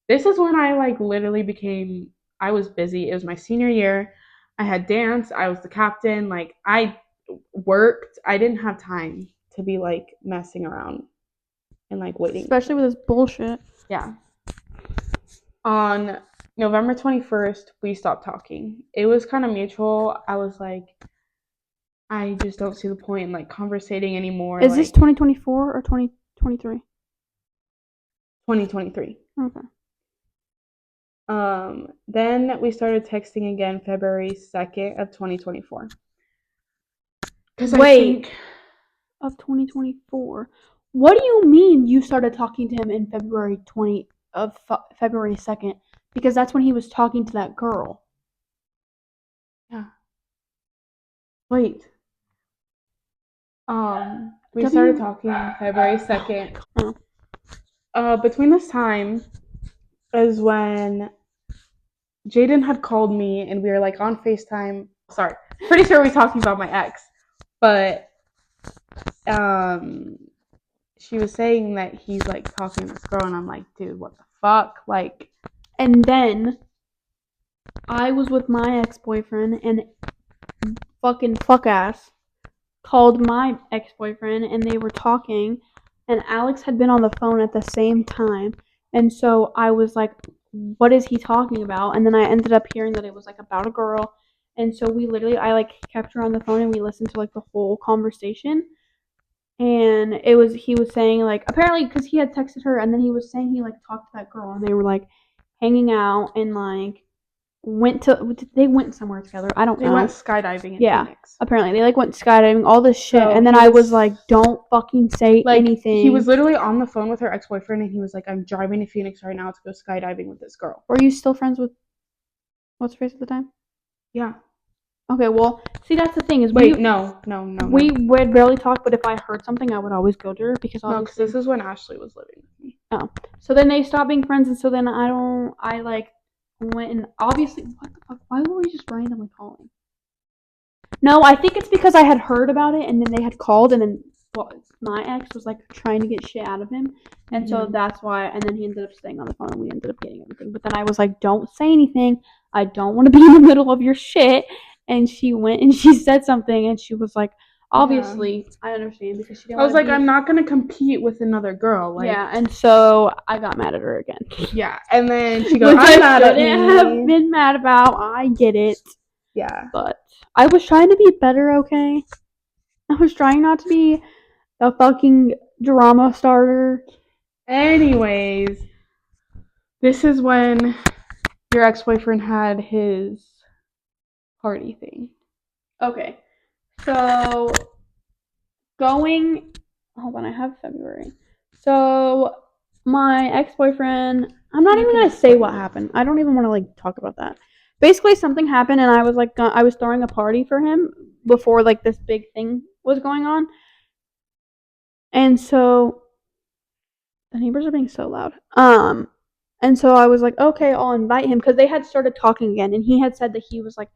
this is when I like literally became I was busy. It was my senior year. I had dance, I was the captain. Like I worked. I didn't have time to be like messing around and like waiting. Especially with this bullshit. Yeah. On November 21st, we stopped talking. It was kind of mutual. I was like, I just don't see the point in like conversating anymore. Is this 2024 or 2023? 2023. Okay. Then we started texting again February 2nd of 2024. Wait. Of 2024. What do you mean you started talking to him in February 2nd? Because that's when he was talking to that girl. Yeah. Wait. We started talking February 2nd. Between this time is when Jaden had called me and we were like on FaceTime. Sorry, pretty sure we're talking about my ex, but she was saying that he's like talking to this girl, and I'm like, dude, what the fuck? Like, and then I was with my ex-boyfriend, and fucking fuck ass called my ex-boyfriend, and they were talking, and Alex had been on the phone at the same time, and so I was like, what is he talking about? And then I ended up hearing that it was like about a girl, and so I like kept her on the phone, and we listened to like the whole conversation. And he was saying like apparently because he had texted her, and then he was saying he like talked to that girl, and they were like hanging out, and like they went somewhere together. I don't know. They went skydiving in Phoenix. Apparently they like went skydiving, all this shit. So and then I was like, don't fucking say like, anything. He was literally on the phone with her ex-boyfriend, and he was like, I'm driving to Phoenix right now to go skydiving with this girl. Were you still friends with what's her face at the time? Yeah. Okay, well, see, that's the thing is no. We would barely talk, but if I heard something, I would always go to her because obviously this is when Ashley was living with me. Oh, so then they stopped being friends, and so then I like went and obviously what the fuck? Why were we just randomly calling? No, I think it's because I had heard about it, and then they had called, and then my ex was like trying to get shit out of him, and so that's why. And then he ended up staying on the phone, and we ended up getting everything. But then I was like, don't say anything. I don't want to be in the middle of your shit. And she went and she said something, and she was like, obviously, I understand because she didn't. I was like, I'm not gonna compete with another girl. Like, yeah, and so I got mad at her again. Yeah, and then she goes, I'm mad at me. Have been mad about. I get it. Yeah, but I was trying to be better. Okay, I was trying not to be a fucking drama starter. Anyways, this is when your ex-boyfriend had his party thing. Okay, so hold on, I have February. So my ex-boyfriend, I'm not even gonna say what happened. I don't even want to like talk about that. Basically, something happened, and I was like, I was throwing a party for him before like this big thing was going on, and so the neighbors are being so loud. And so I was like, okay, I'll invite him because they had started talking again, and he had said that he was like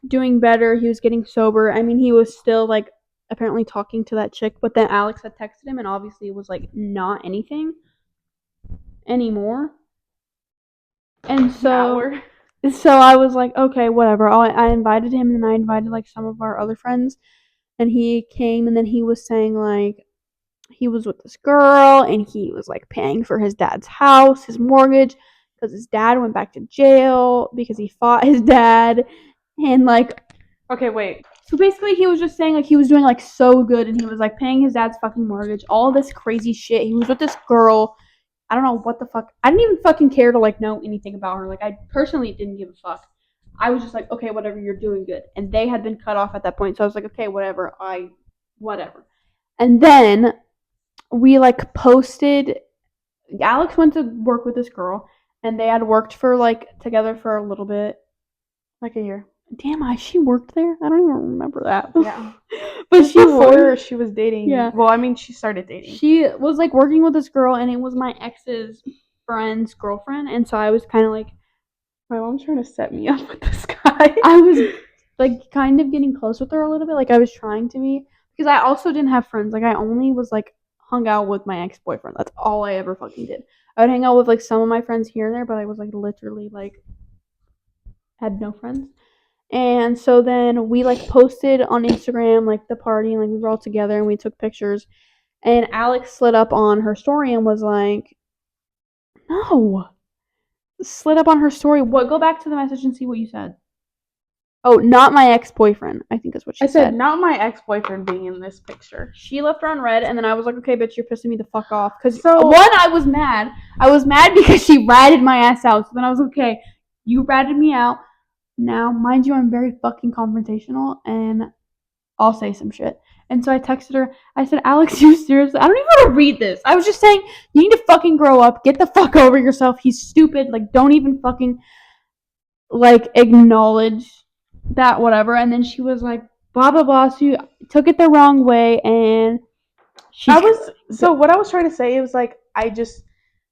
doing better. He was getting sober. I mean, he was still like apparently talking to that chick, but then Alex had texted him, and obviously it was like not anything anymore. And so I was like, okay, whatever. I invited him, and I invited like some of our other friends, and he came, and then he was saying like he was with this girl, and he was like paying for his dad's house, his mortgage, because his dad went back to jail because he fought his dad, and like, okay, wait. so basically he was just saying like he was doing like so good, and he was like paying his dad's fucking mortgage, all this crazy shit. He was with this girl. I don't know what the fuck. I didn't even fucking care to like know anything about her. Like I personally didn't give a fuck. I was just like, okay, whatever, you're doing good. And they had been cut off at that point, so I was like, okay, whatever. Whatever. And then we like posted. Alex went to work with this girl, and they had worked for like together for a little bit, like a year. Damn, she worked there? I don't even remember that. Yeah. But she was dating. Yeah. Well, I mean, she started dating. She was like working with this girl, and it was my ex's friend's girlfriend, and so I was kind of like, my mom's trying to set me up with this guy. I was like kind of getting close with her a little bit. Like I was trying to be, because I also didn't have friends. Like I only was like hung out with my ex-boyfriend. That's all I ever fucking did. I would hang out with like some of my friends here and there, but I was like literally like had no friends. And so then we like posted on Instagram like the party, and like we were all together and we took pictures. And Alex slid up on her story and was like, no. Slid up on her story. What? Go back to the message and see what you said. Oh, not my ex-boyfriend, I think is what she said. I said, not my ex-boyfriend being in this picture. She left her on red, and then I was like, okay, bitch, you're pissing me the fuck off. Because, one, I was mad. I was mad because she ratted my ass out. So then I was like, okay, you ratted me out. Now, mind you, I'm very fucking confrontational, and I'll say some shit. And so I texted her. I said, Alex, you seriously? I don't even want to read this. I was just saying, you need to fucking grow up. Get the fuck over yourself. He's stupid. Like, don't even fucking, like, acknowledge that, whatever. And then she was like, blah, blah, blah. So you took it the wrong way, and so what I was trying to say, it was like, I just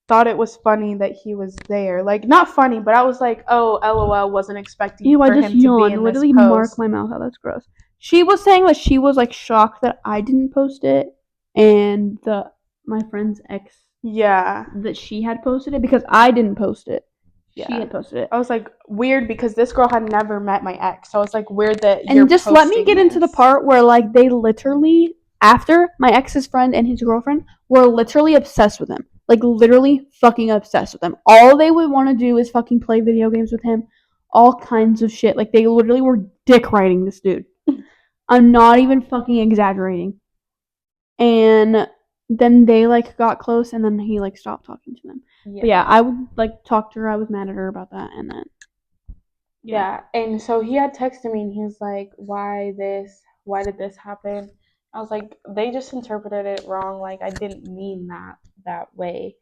thought it was funny that he was there. Like, not funny, but I was like, oh, LOL, wasn't expecting for him to be in literally this post. Mark my mouth out. That's gross. She was saying that she was like shocked that I didn't post it, and my friend's ex, that she had posted it, because I didn't post it. Yeah. She had posted it. I was like, weird, because this girl had never met my ex, so I was like, weird that and just let me get into the part where like they literally, after my ex's friend and his girlfriend were literally obsessed with him. Like literally fucking obsessed with him. All they would want to do is fucking play video games with him. All kinds of shit. Like they literally were dick riding this dude. I'm not even fucking exaggerating. And then they like got close, and then he like stopped talking to them. Yeah. But yeah, I would like talk to her. I was mad at her about that, and then yeah. And so he had texted me, and he was like, why did this happen? I was like, they just interpreted it wrong. Like, I didn't mean that way.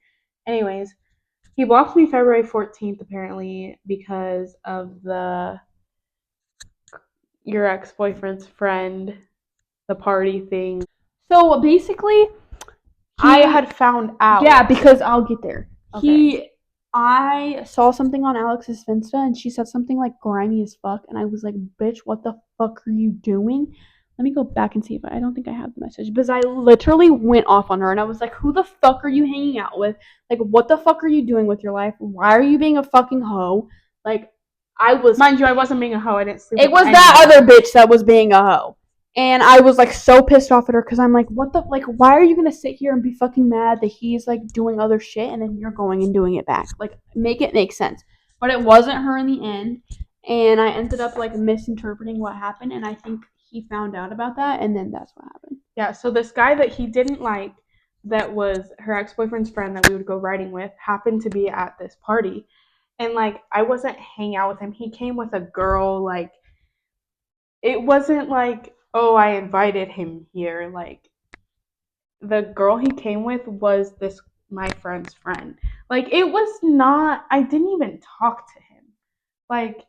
Anyways, he blocked me February 14th, apparently, because of your ex-boyfriend's friend, the party thing. So basically, I had found out. Yeah, because I'll get there. Okay. I saw something on Alex's Finsta, and she said something like grimy as fuck, and I was like, bitch, what the fuck are you doing? Let me go back and see if I don't think I have the message, because I literally went off on her, and I was like, who the fuck are you hanging out with? Like, what the fuck are you doing with your life? Why are you being a fucking hoe? Like, mind you, I wasn't being a hoe. I didn't sleep. It was that other bitch that was being a hoe. And I was like so pissed off at her, because I'm like, what the, like, why are you gonna sit here and be fucking mad that he's like doing other shit, and then you're going and doing it back? Like, make it make sense. But it wasn't her in the end, and I ended up like misinterpreting what happened, and I think he found out about that, and then that's what happened. Yeah, so this guy that he didn't like, that was her ex-boyfriend's friend that we would go riding with, happened to be at this party. And like, I wasn't hanging out with him. He came with a girl. Like, it wasn't like, oh, I invited him here. Like, the girl he came with was my friend's friend. Like, it was not, I didn't even talk to him. Like,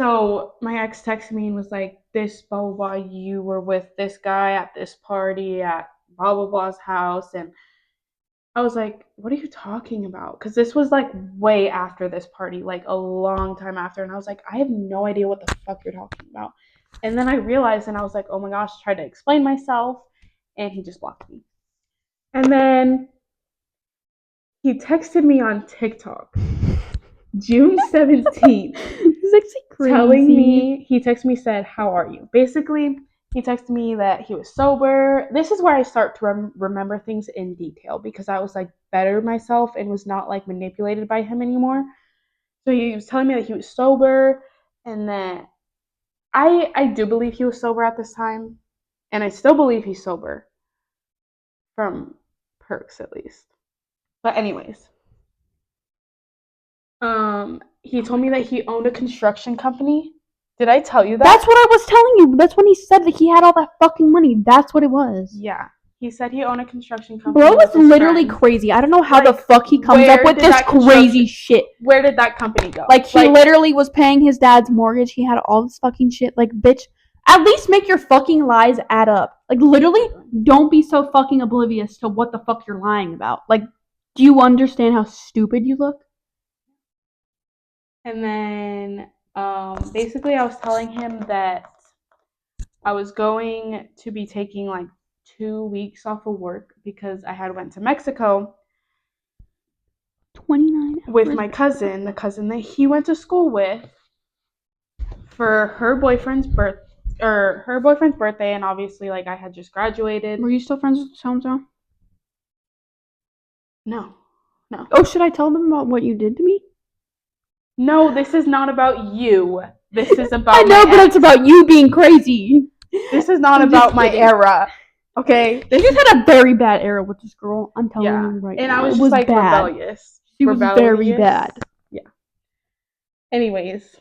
so my ex texted me and was like, this blah blah blah, you were with this guy at this party at blah blah blah's house. And I was like, what are you talking about? Because this was like way after this party, like a long time after. And I was like, I have no idea what the fuck you're talking about. And then I realized, and I was like, oh my gosh, tried to explain myself, and he just blocked me. And then he texted me on TikTok, June 17th, It's actually crazy. telling me, he texted me, said, how are you? Basically, he texted me that he was sober. This is where I start to remember things in detail because I was like better myself and was not like manipulated by him anymore. So he was telling me that he was sober and that I do believe he was sober at this time. And I still believe he's sober. From perks at least. But anyways. He told me that he owned a construction company. Did I tell you that? That's what I was telling you. That's when he said that he had all that fucking money. That's what it was. Yeah. He said he owned a construction company. Bro was literally crazy. I don't know how Like, the fuck he comes up with this crazy shit. Where did that company go? Like, he literally was paying his dad's mortgage. He had all this fucking shit. Like, bitch, at least make your fucking lies add up. Like, literally, don't be so fucking oblivious to what the fuck you're lying about. Like, do you understand how stupid you look? And then, basically, I was telling him that I was going to be taking like 2 weeks off of work because I had went to Mexico 29 with my cousin, the cousin that he went to school with, for her boyfriend's birthday, and obviously like I had just graduated. Were you still friends with so-and-so? No. Oh, should I tell them about what you did to me? No, this is not about you. This is about I know, but it's about you being crazy. This is not about my era. Okay? She just had a very bad era with this girl. I'm telling you right now. And I was just like bad. Rebellious. She was very bad. Yeah. Anyways.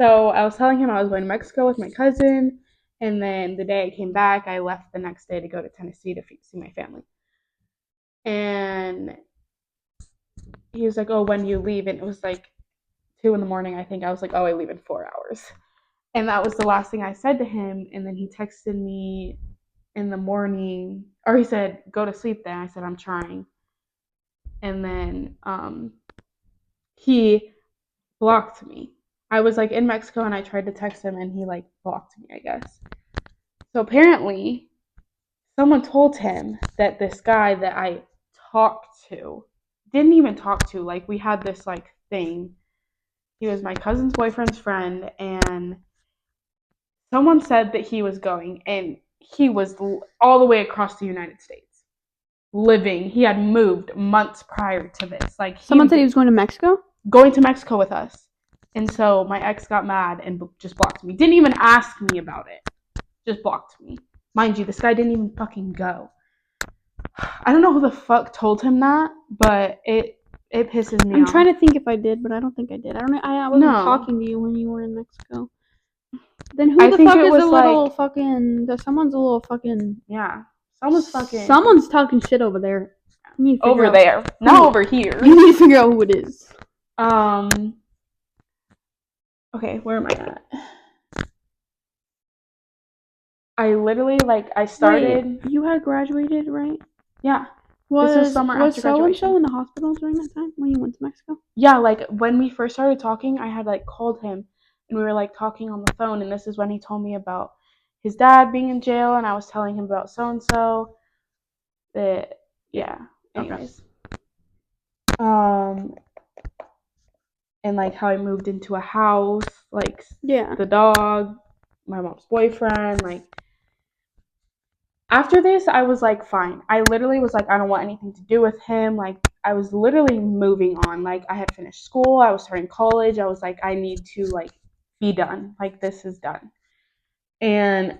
So I was telling him I was going to Mexico with my cousin. And then the day I came back, I left the next day to go to Tennessee to see my family. And he was like, oh, when do you leave? And it was like 2 a.m, I think. I was like, oh, I leave in 4 hours. And that was the last thing I said to him. And then he texted me in the morning, or he said, go to sleep then. I said, I'm trying. And then he blocked me. I was like in Mexico and I tried to text him and he like blocked me, I guess. So apparently someone told him that this guy that I didn't even talk to, like we had this like thing. He was my cousin's boyfriend's friend, and someone said that he was going, and he was all the way across the United States living. He had moved months prior to this. Like someone said he was going to Mexico? Going to Mexico with us. And so my ex got mad and just blocked me. Didn't even ask me about it. Just blocked me. Mind you, this guy didn't even fucking go. I don't know who the fuck told him that, but it pisses me off. I'm trying to think if I did, but I don't think I did. I wasn't talking to you when you were in Mexico. Then who the fuck is a little fucking... Someone's a little fucking... Yeah. Someone's talking shit over there. Over there. Not over here. You need to figure out who it is. Okay, where am I at? I literally, I started... Wait, you had graduated, right? Yeah. This was summer after graduation. Was so-and-so in the hospital during that time when you went to Mexico? Yeah, when we first started talking, I had, called him, and we were, talking on the phone, and this is when he told me about his dad being in jail, and I was telling him about so-and-so. Yeah. Anyways. Okay. And, how I moved into a house, the dog, my mom's boyfriend, After this, I was fine. I literally was I don't want anything to do with him. I was literally moving on. I had finished school. I was starting college. I was I need to, be done. This is done. And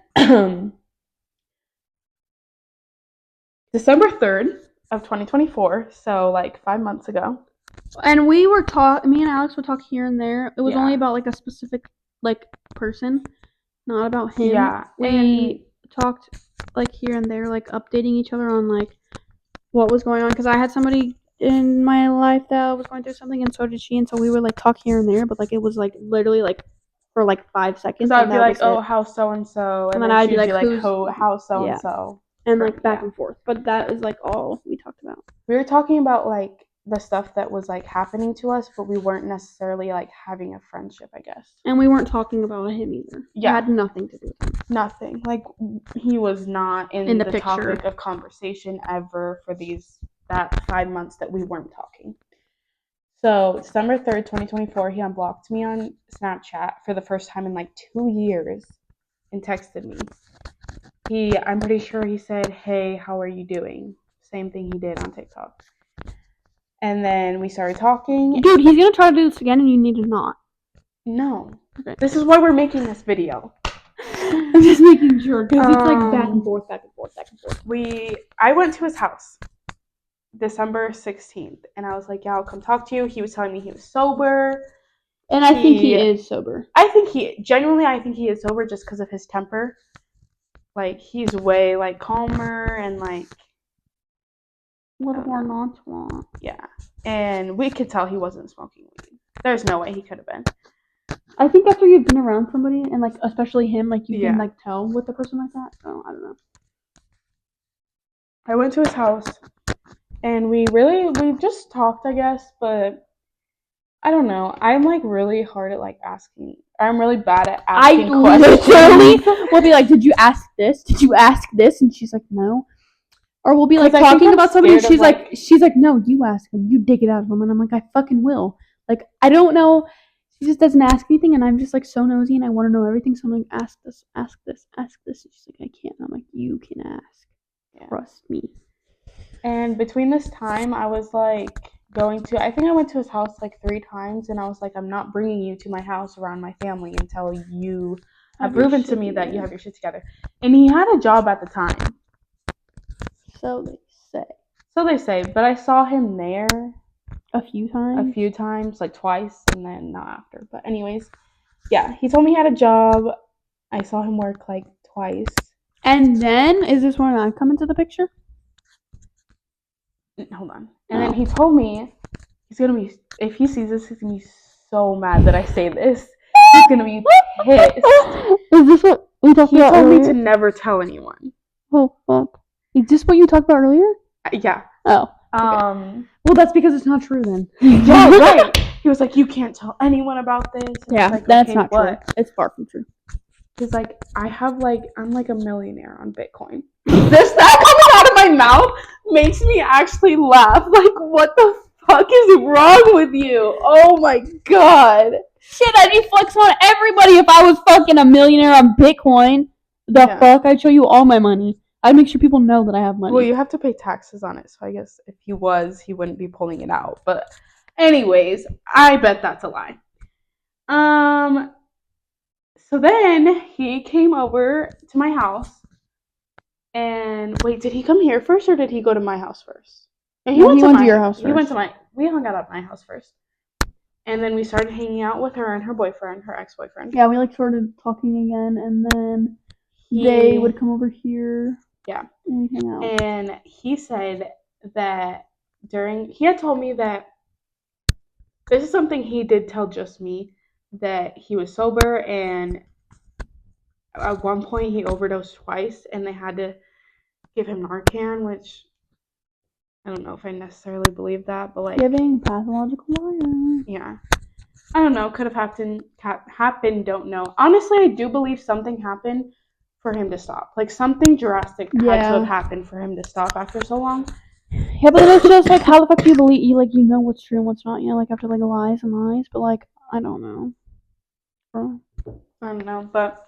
December 3rd of 2024, so, 5 months ago. And me and Alex would talk here and there. It was only about, a specific, person, not about him. Yeah. We talked here and there, updating each other on what was going on, because I had somebody in my life that was going through something, and so did she, and so we would talk here and there, but it was literally for 5 seconds. So I'd be oh, how so and so, and then I'd be how so and so, and back and forth. But that is all we talked about. We were talking about the stuff that was like happening to us, but we weren't necessarily like having a friendship, I guess. And we weren't talking about him either. Yeah. It had nothing to do with him. Nothing. Like he was not in the picture. topic of conversation ever for that 5 months that we weren't talking. So December 3rd, 2024, he unblocked me on Snapchat for the first time in like 2 years and texted me. I'm pretty sure he said, "Hey, how are you doing?" Same thing he did on TikTok. And then we started talking. Dude, he's gonna try to do this again and you need to not. No. Okay. This is why we're making this video. I'm just making sure, because it's like back and forth. I went to his house December 16th, and I was like, yeah, I'll come talk to you. He was telling me he was sober. And I think he is sober. I think he is sober just because of his temper. Like, he's way, like, calmer and, like... A little more nonchalant. Yeah. And we could tell he wasn't smoking weed. There's no way he could have been. I think after you've been around somebody, and, like, especially him, like, you can, like, tell with a person like that. So, I don't know. I went to his house, and we just talked, I guess, but... I don't know. I'm, like, really hard at, like, asking. I'm really bad at asking questions. I literally will be like, did you ask this? Did you ask this? And she's like, no. Or we'll be, like, talking about somebody, and she's like, no, you ask him. You dig it out of him. And I'm like, I fucking will. Like, I don't know. She just doesn't ask anything, and I'm just, like, so nosy, and I want to know everything. So I'm like, ask this, ask this, ask this. And she's like, I can't. And I'm like, you can ask. Yeah. Trust me. And between this time, I was, like... I think I went to his house like 3 times, and I was like, I'm not bringing you to my house around my family until you have proven to me that you have your shit together. And he had a job at the time. So they say. But I saw him there a few times, like twice, and then not after. But anyways, yeah, he told me he had a job. I saw him work like twice. And then, is this when I come into the picture? Hold on. And then he told me if he sees this, he's gonna be so mad that I say this. He's gonna be pissed. Is this what we talked about earlier? He told me to never tell anyone. Oh, fuck. Is this what you talked about earlier? Yeah. Oh. Okay. Well, that's because it's not true then. Yeah, right. He was like, you can't tell anyone about this. And yeah, like, that's not true. It's far from true. He's like, I'm like a millionaire on Bitcoin. That coming out of my mouth makes me actually laugh. Like, what the fuck is wrong with you? Oh my god. Shit, I'd be flexing on everybody if I was fucking a millionaire on Bitcoin. Fuck? I'd show you all my money. I'd make sure people know that I have money. Well, you have to pay taxes on it, so I guess if he wouldn't be pulling it out. But anyways, I bet that's a lie. So then he came over to my house. And wait, did he come here first or did he go to my house first? No, he went to your house first. We hung out at my house first. And then we started hanging out with her and her boyfriend, her ex-boyfriend. Yeah, we like started talking again, and then they would come over here. Yeah. And we hang out. And he said that he had told me that this is something he did tell just me, that he was sober and at one point he overdosed twice and they had to give him Narcan, which I don't know if I necessarily believe that, but like giving pathological liar. Yeah. I don't know, could have happened, don't know. Honestly, I do believe something happened for him to stop. Like something drastic had to have happened for him to stop after so long. Yeah, but then it's just like, how the fuck do you believe you know what's true and what's not, you know, like after like lies and lies, but like I don't know. Bro. I don't know, but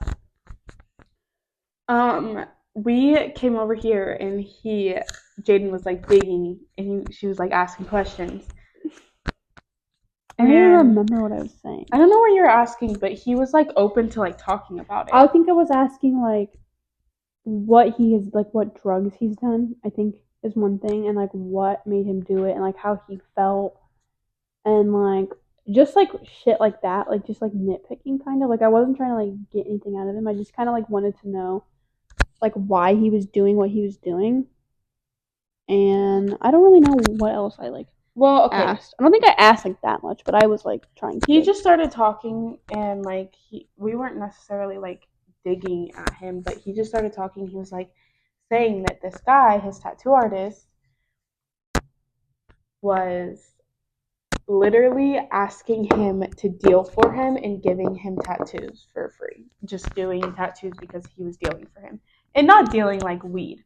we came over here and Jaden was like digging and she was like asking questions. I don't even remember what I was saying. I don't know what you were asking, but he was like open to like talking about it. I think I was asking like what drugs he's done, I think is one thing, and like what made him do it and like how he felt and like just like shit like that, like just like nitpicking kind of. Like I wasn't trying to like get anything out of him. I just kind of like wanted to know like why he was doing what he was doing. And I don't really know what else I like asked. I don't think I asked like that much, but I was like trying to. He just started talking and like we weren't necessarily like digging at him, but he just started talking. He was like saying that this guy, his tattoo artist, was literally asking him to deal for him and giving him tattoos for free. Just doing tattoos because he was dealing for him. And not dealing like weed.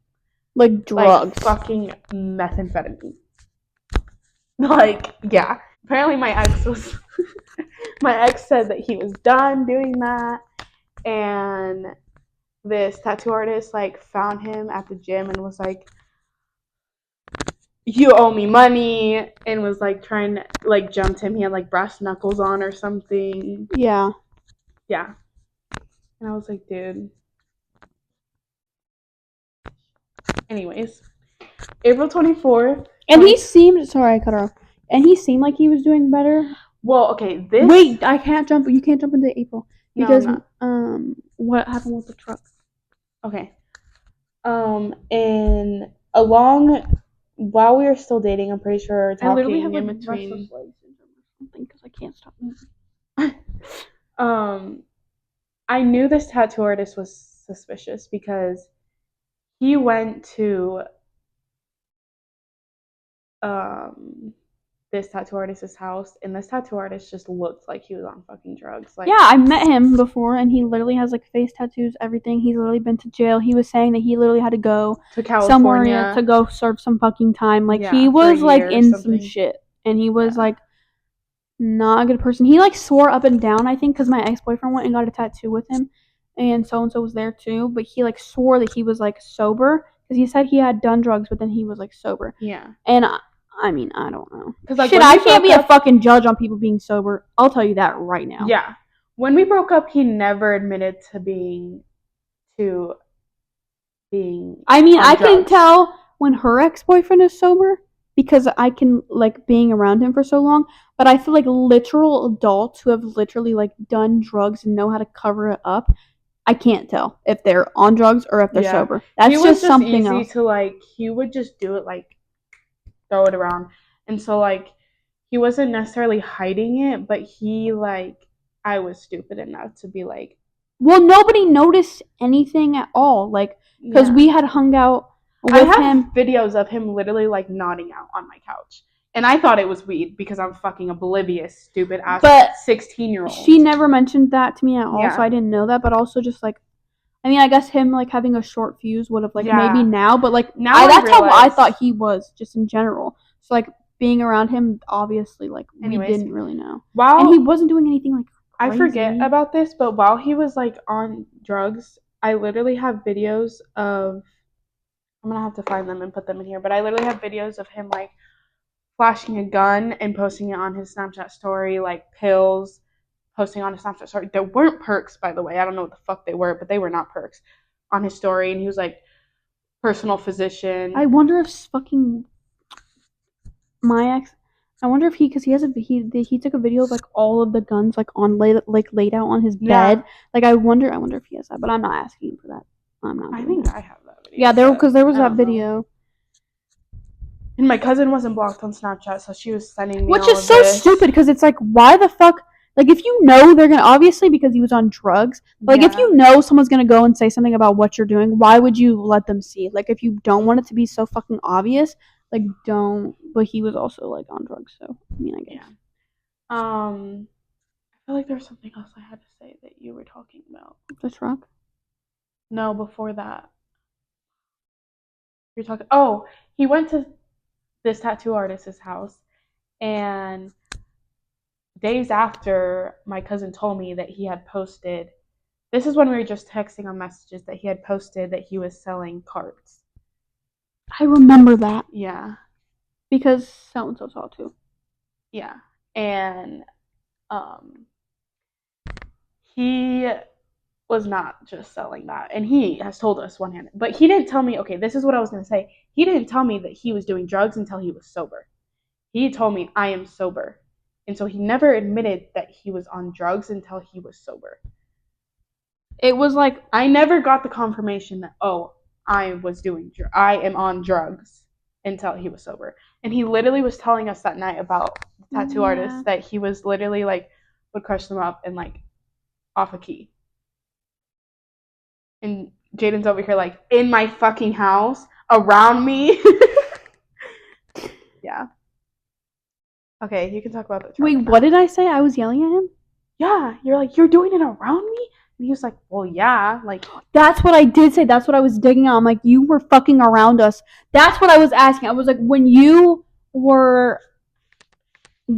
Like drugs. Like fucking methamphetamine. Like, yeah. Apparently my ex said that he was done doing that, and this tattoo artist like found him at the gym and was like, you owe me money, and was like trying to like jumped him. He had like brass knuckles on or something. Yeah. Yeah. And I was like, dude. Anyways, April 24th. And he seemed, sorry I cut her off. And he seemed like he was doing better. Well, okay, this. Wait, I can't jump. You can't jump into April because No, what happened with the truck? Okay. And along while we were still dating, I'm pretty sure we were talking I literally have in like between. restless leg syndrome or something because I can't stop moving. I knew this tattoo artist was suspicious because he went to this tattoo artist's house, and this tattoo artist just looked like he was on fucking drugs. Like, yeah, I met him before, and he literally has like face tattoos, everything. He's literally been to jail. He was saying that he literally had to go to California somewhere to go serve some fucking time. Like, Yeah, he for a was like year or in some something. shit, and he was like not a good person. He like swore up and down, I think, because my ex-boyfriend went and got a tattoo with him, and so was there too. But he like swore that he was like sober because he said he had done drugs, but then he was like sober. Yeah. And I mean, I don't know. Like, shit, I can't be a fucking judge on people being sober. I'll tell you that right now. Yeah. When we broke up, he never admitted to being. I mean, I drugs. can tell when her ex-boyfriend is sober because I can like being around him for so long. But I feel like literal adults who have literally like done drugs and know how to cover it up. I can't tell if they're on drugs or if they're sober. That's just something easy else. to like. He would just do it like throw it around, and so like he wasn't necessarily hiding it, but he like I was stupid enough to be like. Well, nobody noticed anything at all, like because we had hung out with him. I have videos of him literally like nodding out on my couch. And I thought it was weed because I'm fucking oblivious, stupid ass 16-year-old. She never mentioned that to me at all, so I didn't know that. But also, just like, I mean, I guess him like having a short fuse would have like maybe now, but like now that's how I thought he was just in general. So like being around him, obviously, like we didn't really know. And he wasn't doing anything like crazy. I forget about this, but while he was like on drugs, I literally have videos of. I'm gonna have to find them and put them in here, but I literally have videos of him like flashing a gun and posting it on his Snapchat story, like pills, posting on his Snapchat story. There weren't perks, by the way. I don't know what the fuck they were, but they were not perks on his story. And he was like, personal physician. I wonder if fucking my ex. I wonder if because he took a video of like all of the guns like on laid out on his bed. Like I wonder if he has that, but I'm not asking him for that. I'm not. I think I have that video. Yeah, there was that video. And my cousin wasn't blocked on Snapchat, so she was sending me which is so stupid because it's like, why the fuck? Like, if you know they're gonna, obviously because he was on drugs, but like if you know someone's gonna go and say something about what you're doing, why would you let them see? Like, if you don't want it to be so fucking obvious, like don't. But he was also like on drugs, so I mean, I guess. Yeah. I feel like there's something else I had to say that you were talking about. The truck? No, before that. You're talking. Oh, he went to this tattoo artist's house, and days after, my cousin told me that he had posted. This is when we were just texting on messages that he had posted that he was selling carts. I remember that. Yeah. Because so and so saw too. Yeah. And he was not just selling that. And he has told us one-handed. But he didn't tell me, okay, this is what I was going to say. He didn't tell me that he was doing drugs until he was sober. He told me, I am sober. And so he never admitted that he was on drugs until he was sober. It was like, I never got the confirmation that, oh, I am on drugs until he was sober. And he literally was telling us that night about the tattoo artist that he was literally like, would crush them up and like off a key. And Jaden's over here like, in my fucking house, around me. Yeah. Okay, you can talk about the truck. Wait, what did I say? I was yelling at him? Yeah, you're like, you're doing it around me? And he was like, well, yeah. Like, That's what I did say. That's what I was digging on. I'm like, you were fucking around us. That's what I was asking. I was like, when you were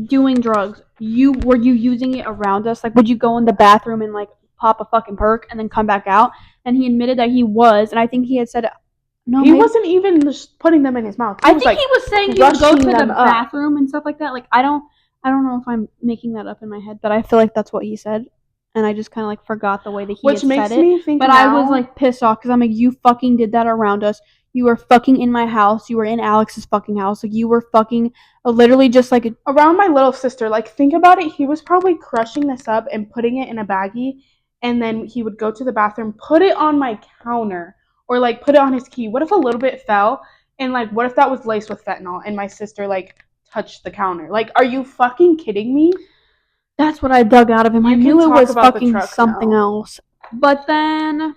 doing drugs, were you using it around us? Like, would you go in the bathroom and like pop a fucking perk and then come back out? And he admitted that he was, and I think he had said no. he wasn't even just putting them in his mouth. I think he was saying he would go to the rushing them up. bathroom and stuff like that. Like, I don't know if I'm making that up in my head, but I feel like that's what he said. And I just kind of like forgot the way that he Which had makes said me it. think But I was like pissed off because I'm like, you fucking did that around us. You were fucking in my house. You were in Alex's fucking house. Like, you were fucking literally just like around my little sister. Like, think about it. He was probably crushing this up and putting it in a baggie, and then he would go to the bathroom, put it on my counter, or like put it on his key. What if a little bit fell? And like, what if that was laced with fentanyl and my sister like touched the counter? Like, are you fucking kidding me? That's what I dug out of him. I knew it was fucking something else. But then,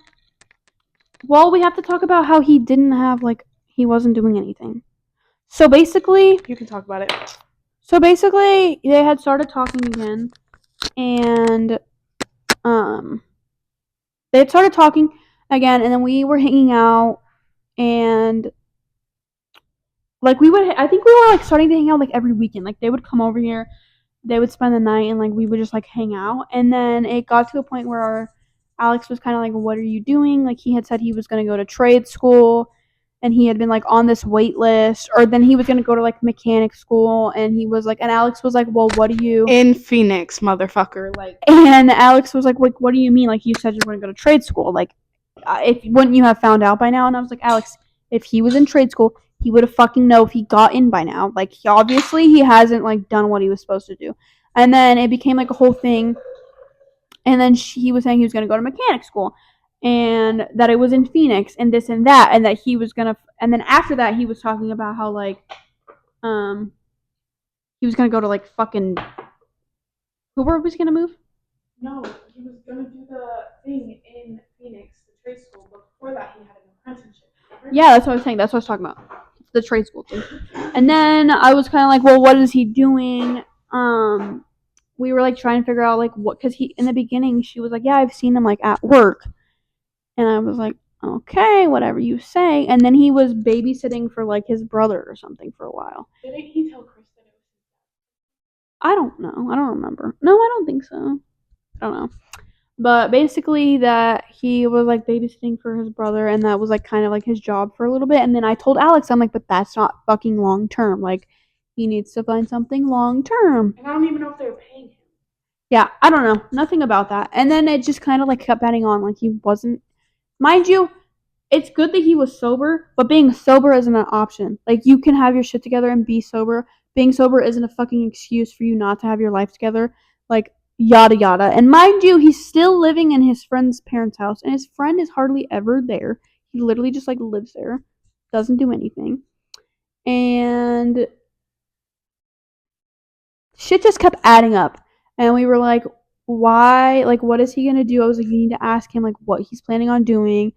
well, we have to talk about how he didn't have, like, he wasn't doing anything. So basically, you can talk about it. So basically, they had started talking again, and they had started talking again, and then we were hanging out, and like I think we were like starting to hang out like every weekend. Like, they would come over here, they would spend the night, and like we would just like hang out. And then it got to a point where Alex was kind of like, what are you doing? Like, he had said he was going to go to trade school, and he had been like on this wait list, or then he was going to go to like mechanic school, and he was like, and Alex was like, well, what do you in Phoenix, motherfucker? Like, and Alex was like, what do you mean? Like, you said you're going to go to trade school. Like, if wouldn't you have found out by now? And I was like, Alex, if he was in trade school, he would have fucking know if he got in by now. Like, he hasn't like done what he was supposed to do. And then it became like a whole thing. And then he was saying he was going to go to mechanic school, and that it was in Phoenix, and this and that, and that he was gonna. And then after that, he was talking about how like, he was gonna go to like fucking. Where was he gonna move? No, he was gonna do the thing in Phoenix, the trade school, but before that he had an apprenticeship. Yeah, that's what I was saying. That's what I was talking about. The trade school thing. And then I was kind of like, well, what is he doing? We were like trying to figure out like what, because he in the beginning she was like, yeah, I've seen him like at work, and I was like, okay, whatever you say. And then he was babysitting for like his brother or something for a while. Didn't he tell Chris that it was? I don't know. I don't remember. No, I don't think so. I don't know. But basically that he was like babysitting for his brother, and that was like kind of like his job for a little bit. And then I told Alex, I'm like, but that's not fucking long term. Like, he needs to find something long term. And I don't even know if they were paying him. Yeah, I don't know. Nothing about that. And then it just kind of like kept adding on. Like, he wasn't, mind you, it's good that he was sober, but being sober isn't an option. Like, you can have your shit together and be sober. Being sober isn't a fucking excuse for you not to have your life together. Like, yada yada. And mind you, he's still living in his friend's parents' house, and his friend is hardly ever there. He literally just like lives there, doesn't do anything. And shit just kept adding up. And we were like, why? Like, what is he gonna do? I was like, you need to ask him like what he's planning on doing.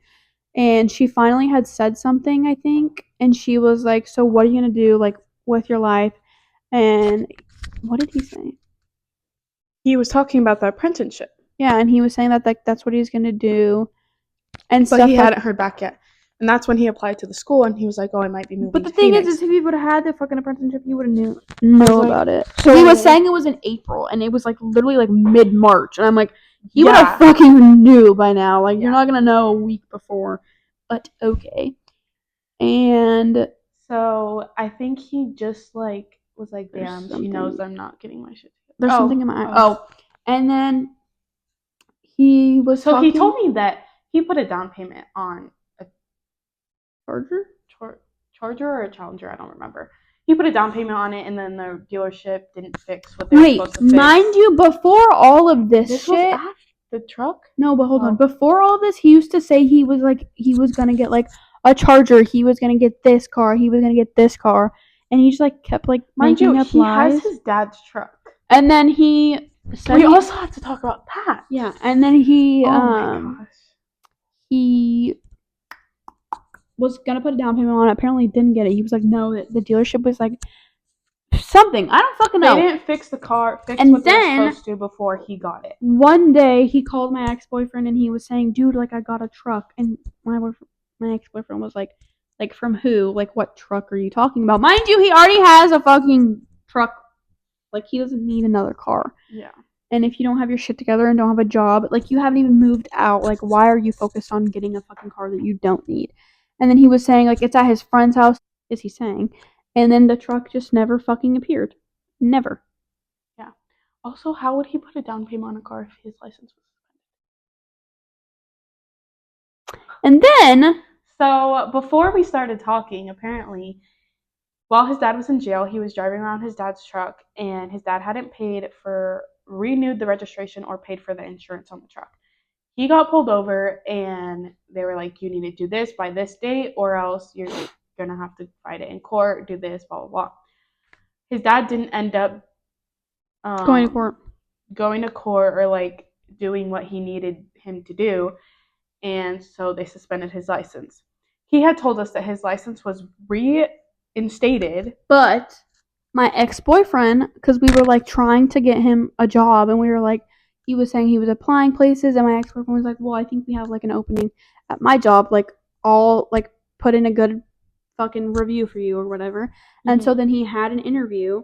And she finally had said something, I think, and she was like, so what are you gonna do like with your life? And what did he say? He was talking about the apprenticeship. Yeah, and he was saying that like that's what he's gonna do, and but he hadn't heard back yet. And that's when he applied to the school, and he was like, "Oh, I might be moving." But the to thing Phoenix. is if he would have had the fucking apprenticeship, he would have know like, about it. So he was saying it was in April, and it was like literally like mid-March, and I'm like, he would have fucking knew by now. Like, you're not gonna know a week before, but okay. And so I think he just like was like, damn, she knows I'm not getting my shit together. There's something in my eye. Oh, and then he was he told me that he put a down payment on a Charger or a Challenger, I don't remember. He put a down payment on it, and then the dealership didn't fix what they were supposed to fix. Mind you, before all of this shit, was after the truck? No, but hold on. Before all this, he used to say he was gonna get like a Charger. He was gonna get this car. He was gonna get this car, and he just like kept like making up lies. He has his dad's truck. And then he said we also have to talk about that. Yeah, and then he my gosh. He was gonna put a down payment on it. Apparently didn't get it. He was like, no, the dealership was like something. I don't fucking know. They didn't fix the car, And what they then- were supposed to before he got it. One day, he called my ex-boyfriend, and he was saying, dude, like, I got a truck. And my ex-boyfriend was like, from who? Like, what truck are you talking about? Mind you, he already has a fucking truck. Like, he doesn't need another car. Yeah. And if you don't have your shit together and don't have a job, like, you haven't even moved out, like, why are you focused on getting a fucking car that you don't need? And then he was saying, like, it's at his friend's house, is he saying? And then the truck just never fucking appeared. Never. Yeah. Also, how would he put a down payment on a car if his license was suspended? And then... So, before we started talking, apparently, while his dad was in jail, he was driving around his dad's truck, and his dad hadn't renewed the registration or paid for the insurance on the truck. He got pulled over, and they were like, you need to do this by this date, or else you're going to have to fight it in court, do this, blah, blah, blah. His dad didn't end up going to court or, like, doing what he needed him to do, and so they suspended his license. He had told us that his license was reinstated. But my ex-boyfriend, because we were, like, trying to get him a job, and we were, like, he was saying he was applying places, and my ex-boyfriend was like, well, I think we have, like, an opening at my job, like, I'll, like, put in a good fucking review for you or whatever. Mm-hmm. And so then he had an interview,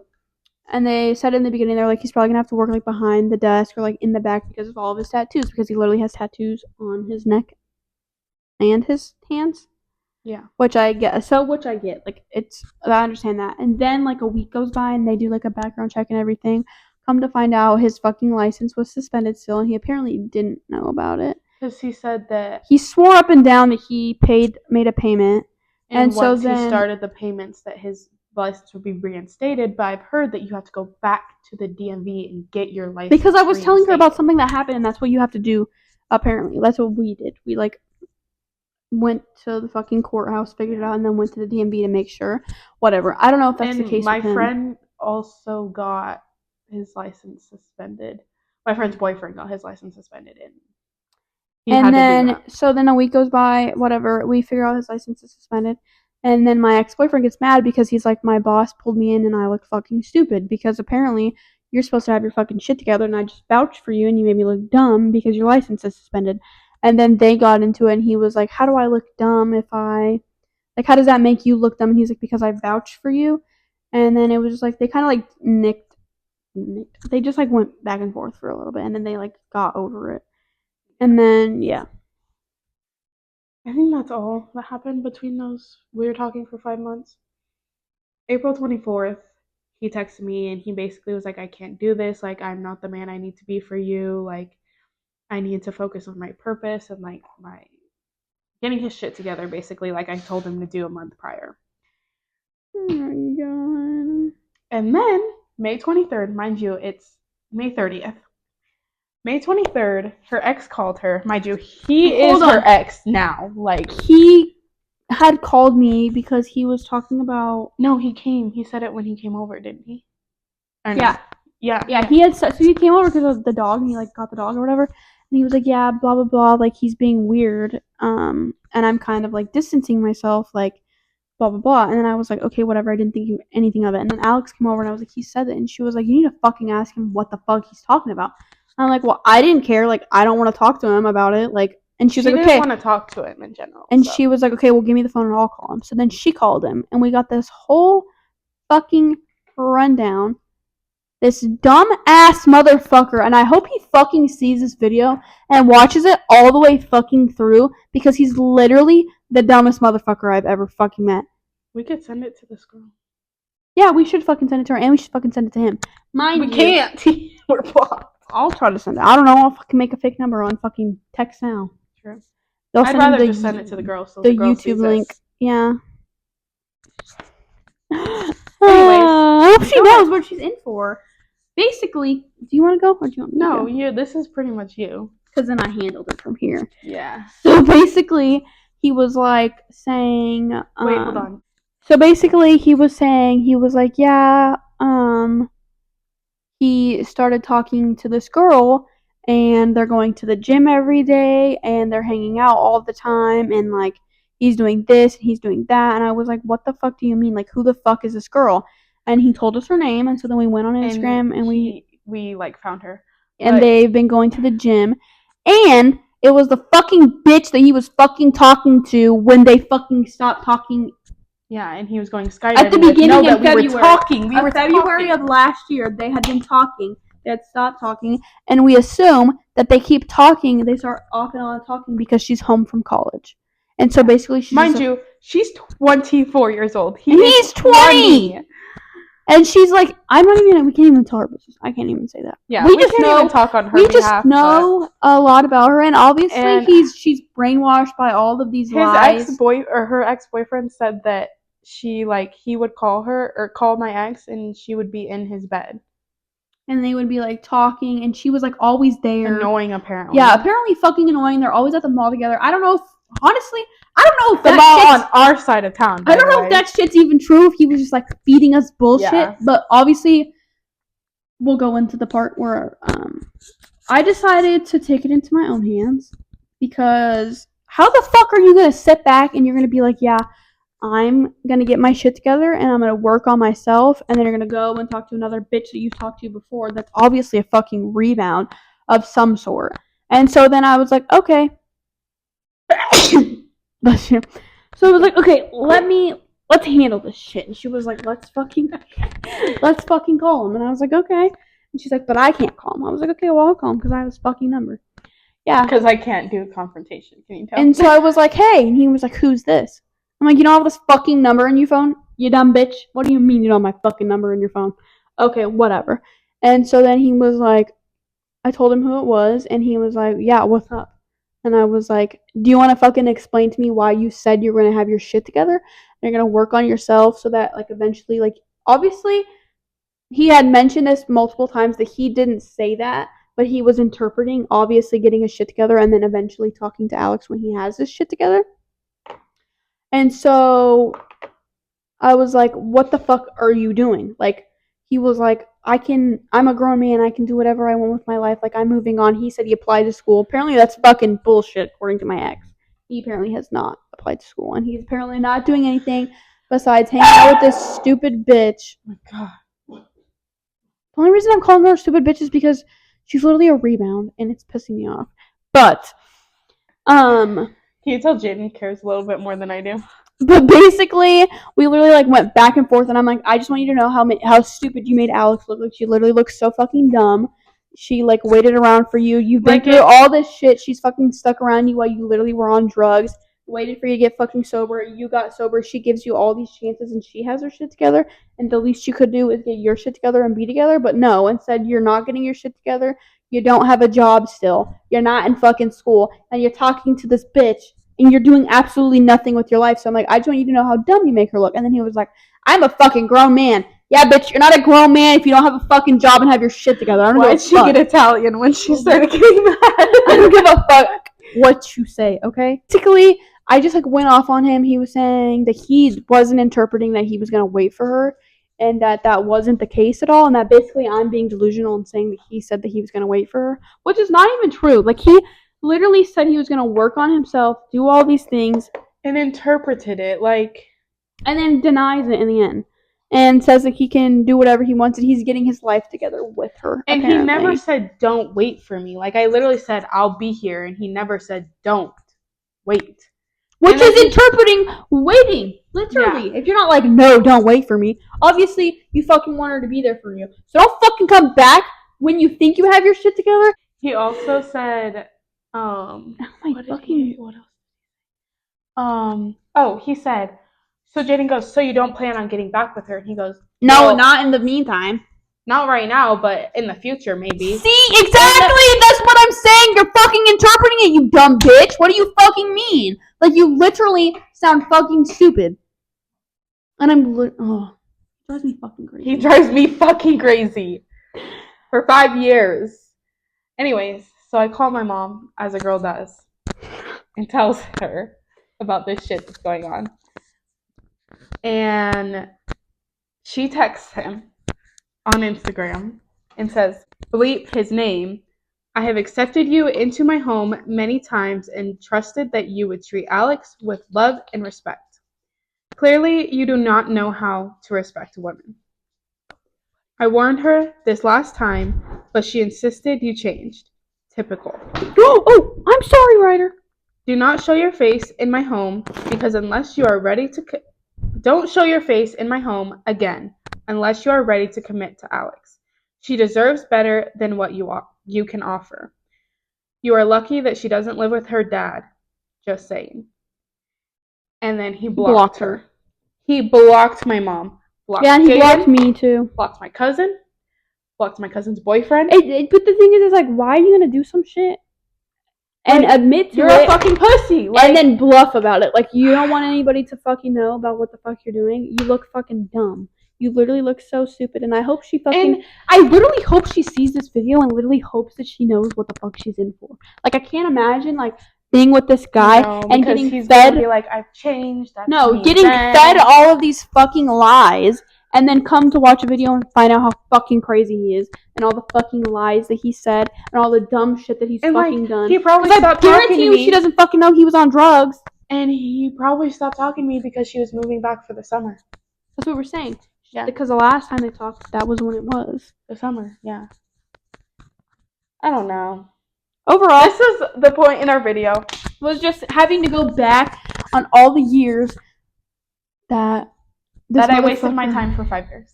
and they said in the beginning, they're like, he's probably gonna have to work, like, behind the desk or, like, in the back because of all of his tattoos, because he literally has tattoos on his neck and his hands. Yeah. Which I get. Like, I understand that. And then, like, a week goes by, and they do, like, a background check and everything. Come to find out, his fucking license was suspended still, and he apparently didn't know about it. Because he said that... He swore up and down that he made a payment. And so once he started the payments, that his license would be reinstated. But I've heard that you have to go back to the DMV and get your license because I was telling her about something that happened, and that's what you have to do, apparently. That's what we did. We, like, went to the fucking courthouse, figured it out, and then went to the DMV to make sure. Whatever. I don't know if that's the case with him. My friend also got his license suspended. My friend's boyfriend got his license suspended, and then a week goes by, whatever, we figure out his license is suspended, and then my ex-boyfriend gets mad because he's like, my boss pulled me in and I look fucking stupid because apparently you're supposed to have your fucking shit together and I just vouched for you and you made me look dumb because your license is suspended. And then they got into it, and he was like, how do I look dumb how does that make you look dumb? And he's like, because I vouched for you. And then it was just like, they kind of like nicked. They just like went back and forth for a little bit, and then they like got over it. And then, yeah. I think that's all that happened between those. We were talking for 5 months. April 24th, he texted me, and he basically was like, I can't do this. Like, I'm not the man I need to be for you. Like, I need to focus on my purpose and, like, my getting his shit together, basically, like I told him to do a month prior. Oh my god. And then, May 23rd, mind you, it's May 30th. May 23rd, her ex called her. Mind you, he is her ex now. Like, he had called me because he was talking about... No, he came. He said it when he came over, didn't he? Yeah. Yeah. He had... So he came over because of the dog, and he, like, got the dog or whatever. And he was like, yeah, blah, blah, blah, like, he's being weird, and I'm kind of, like, distancing myself, like, blah, blah, blah. And then I was like, okay, whatever, I didn't think anything of it. And then Alex came over, and I was like, he said it, and she was like, you need to fucking ask him what the fuck he's talking about. And I'm like, well, I didn't care, like, I don't want to talk to him about it, like, and she was like, okay. She didn't want to talk to him in general. And she was like, okay, well, give me the phone, and I'll call him. So then she called him, and we got this whole fucking rundown. This dumb-ass motherfucker, and I hope he fucking sees this video and watches it all the way fucking through, because he's literally the dumbest motherfucker I've ever fucking met. We could send it to this girl. Yeah, we should fucking send it to her, and we should fucking send it to him. We can't. We're blocked. I'll try to send it. I don't know. I'll fucking make a fake number on fucking text now. True. I'd rather just send it to the girl so the girl YouTube link. Yeah. Anyways, I hope she knows what she's in for. Basically, do you want to go or do you want me to go? No, this is pretty much you. Because then I handled it from here. Yeah. So basically, he was like saying... Wait, hold on. So basically, he was like, yeah, he started talking to this girl, and they're going to the gym every day, and they're hanging out all the time, and, like, he's doing this, and he's doing that, and I was like, what the fuck do you mean? Like, who the fuck is this girl? And he told us her name, and so then we went on Instagram and we like found her. And But they've been going to the gym. And it was the fucking bitch that he was fucking talking to when they fucking stopped talking. Yeah, and he was going skydiving. At the beginning of February. We were February of last year, they had been talking. They had stopped talking. And we assume that they keep talking. They start off and on talking because she's home from college. And so basically she's 24 years old. He's 20. And she's like, we can't even tell her business. I can't even say that. Yeah, we just can't even talk on her behalf. We just know a lot about her, and obviously she's brainwashed by all of these lies. Her ex-boyfriend said that he would call her or call my ex, and she would be in his bed. And they would be like talking, and she was like always there. Annoying, apparently. Yeah, apparently fucking annoying. They're always at the mall together. I don't know if, honestly, if the mall on our side of town. I don't know if that shit's even true, if he was just like feeding us bullshit. Yeah. But obviously, we'll go into the part where I decided to take it into my own hands. Because how the fuck are you going to sit back and you're going to be like, yeah, I'm going to get my shit together and I'm going to work on myself. And then you're going to go and talk to another bitch that you've talked to before that's obviously a fucking rebound of some sort. And so then I was like, okay. Bless you. So I was like, okay, let's handle this shit. And she was like, let's fucking call him. And I was like, okay. And she's like, but I can't call him. I was like, okay, well, I'll call him because I have his fucking number. Yeah. Because I can't do a confrontation. Can you tell? And so I was like, hey. And he was like, who's this? I'm like, you don't have this fucking number in your phone? You dumb bitch. What do you mean you don't have my fucking number in your phone? Okay, whatever. And so then he was like, I told him who it was. And he was like, yeah, what's up? And I was like, do you want to fucking explain to me why you said you're going to have your shit together? And you're going to work on yourself so that, like, eventually, like, obviously, he had mentioned this multiple times that he didn't say that, but he was interpreting, obviously, getting his shit together and then eventually talking to Alex when he has his shit together. And so I was like, what the fuck are you doing? Like, he was like, I'm a grown man, I can do whatever I want with my life, like, I'm moving on. He said he applied to school. Apparently that's fucking bullshit, according to my ex. He apparently has not applied to school, and he's apparently not doing anything besides hanging out with this stupid bitch. Oh my god. The only reason I'm calling her a stupid bitch is because she's literally a rebound, and it's pissing me off. But, Can you tell Jaden cares a little bit more than I do? But basically, we literally, like, went back and forth, and I'm like, I just want you to know how stupid you made Alex look. Like, she literally looks so fucking dumb. She, like, waited around for you. You've been through all this shit. She's fucking stuck around you while you literally were on drugs. Waited for you to get fucking sober. You got sober. She gives you all these chances, and she has her shit together. And the least you could do is get your shit together and be together. But no, instead, you're not getting your shit together. You don't have a job still. You're not in fucking school. And you're talking to this bitch. And you're doing absolutely nothing with your life. So I'm like, I just want you to know how dumb you make her look. And then he was like, I'm a fucking grown man. Yeah, bitch, you're not a grown man if you don't have a fucking job and have your shit together. I don't Why did she get Italian when she started getting mad? I don't give a fuck what you say, okay? Basically, I just, like, went off on him. He was saying that he wasn't interpreting that he was going to wait for her. And that wasn't the case at all. And that basically I'm being delusional and saying that he said that he was going to wait for her. Which is not even true. Like, he literally said he was going to work on himself, do all these things. And interpreted it, like. And then denies it in the end. And says that he can do whatever he wants and he's getting his life together with her. And apparently. He never said, don't wait for me. Like, I literally said, I'll be here. And he never said, don't wait. Which is interpreting waiting. Literally. Yeah. If you're not like, no, don't wait for me. Obviously, you fucking want her to be there for you. So don't fucking come back when you think you have your shit together. He also said, what else? He said, so Jaden goes, so you don't plan on getting back with her? And he goes, no, not in the meantime. Not right now, but in the future, maybe. See, exactly, that's what I'm saying. You're fucking interpreting it, you dumb bitch. What do you fucking mean? Like, you literally sound fucking stupid. And it drives me fucking crazy. He drives me fucking crazy. For 5 years. Anyways, so I call my mom, as a girl does, and tells her about this shit that's going on. And she texts him on Instagram and says, bleep his name. I have accepted you into my home many times and trusted that you would treat Alex with love and respect. Clearly, you do not know how to respect women. I warned her this last time, but she insisted you changed. Typical. Oh, I'm sorry, Ryder. Do not show your face in my home because unless you are ready to don't show your face in my home again unless you are ready to commit to Alex. She deserves better than what you can offer. You are lucky that she doesn't live with her dad. Just saying. And then he blocked her. He blocked my mom. Blocked Yeah, and he Jaden, blocked me too. blocked my cousin. Blocked my cousin's boyfriend. But the thing is, like, why are you gonna do some shit and Like, admit to you're it a fucking pussy, and then bluff about it? Like, you don't want anybody to fucking know about what the fuck you're doing. You look fucking dumb. You literally look so stupid, and I hope she fucking. And I literally hope she sees this video and literally hopes that she knows what the fuck she's in for. Like, I can't imagine like being with this guy and getting he's fed. Gonna be like, I've changed. That's Getting fed all of these fucking lies. And then come to watch a video and find out how fucking crazy he is, and all the fucking lies that he said, and all the dumb shit that he's fucking done. He probably stopped talking to me. She doesn't fucking know he was on drugs. And he probably stopped talking to me because she was moving back for the summer. That's what we're saying. Yeah. Because the last time they talked, that was when it was. The summer, yeah. I don't know. Overall, this is the point in our video. Was just having to go back on all the years that I wasted my time for 5 years.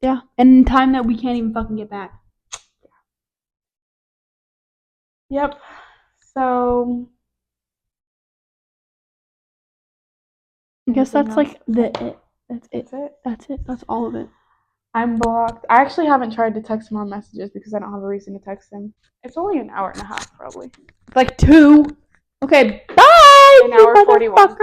Yeah, and time that we can't even fucking get back. Yep. So I guess that's like it. That's it. That's it. That's it. That's all of it. I'm blocked. I actually haven't tried to text him on messages because I don't have a reason to text him. It's only an hour and a half, probably. Like 2. Okay, bye. An hour 41.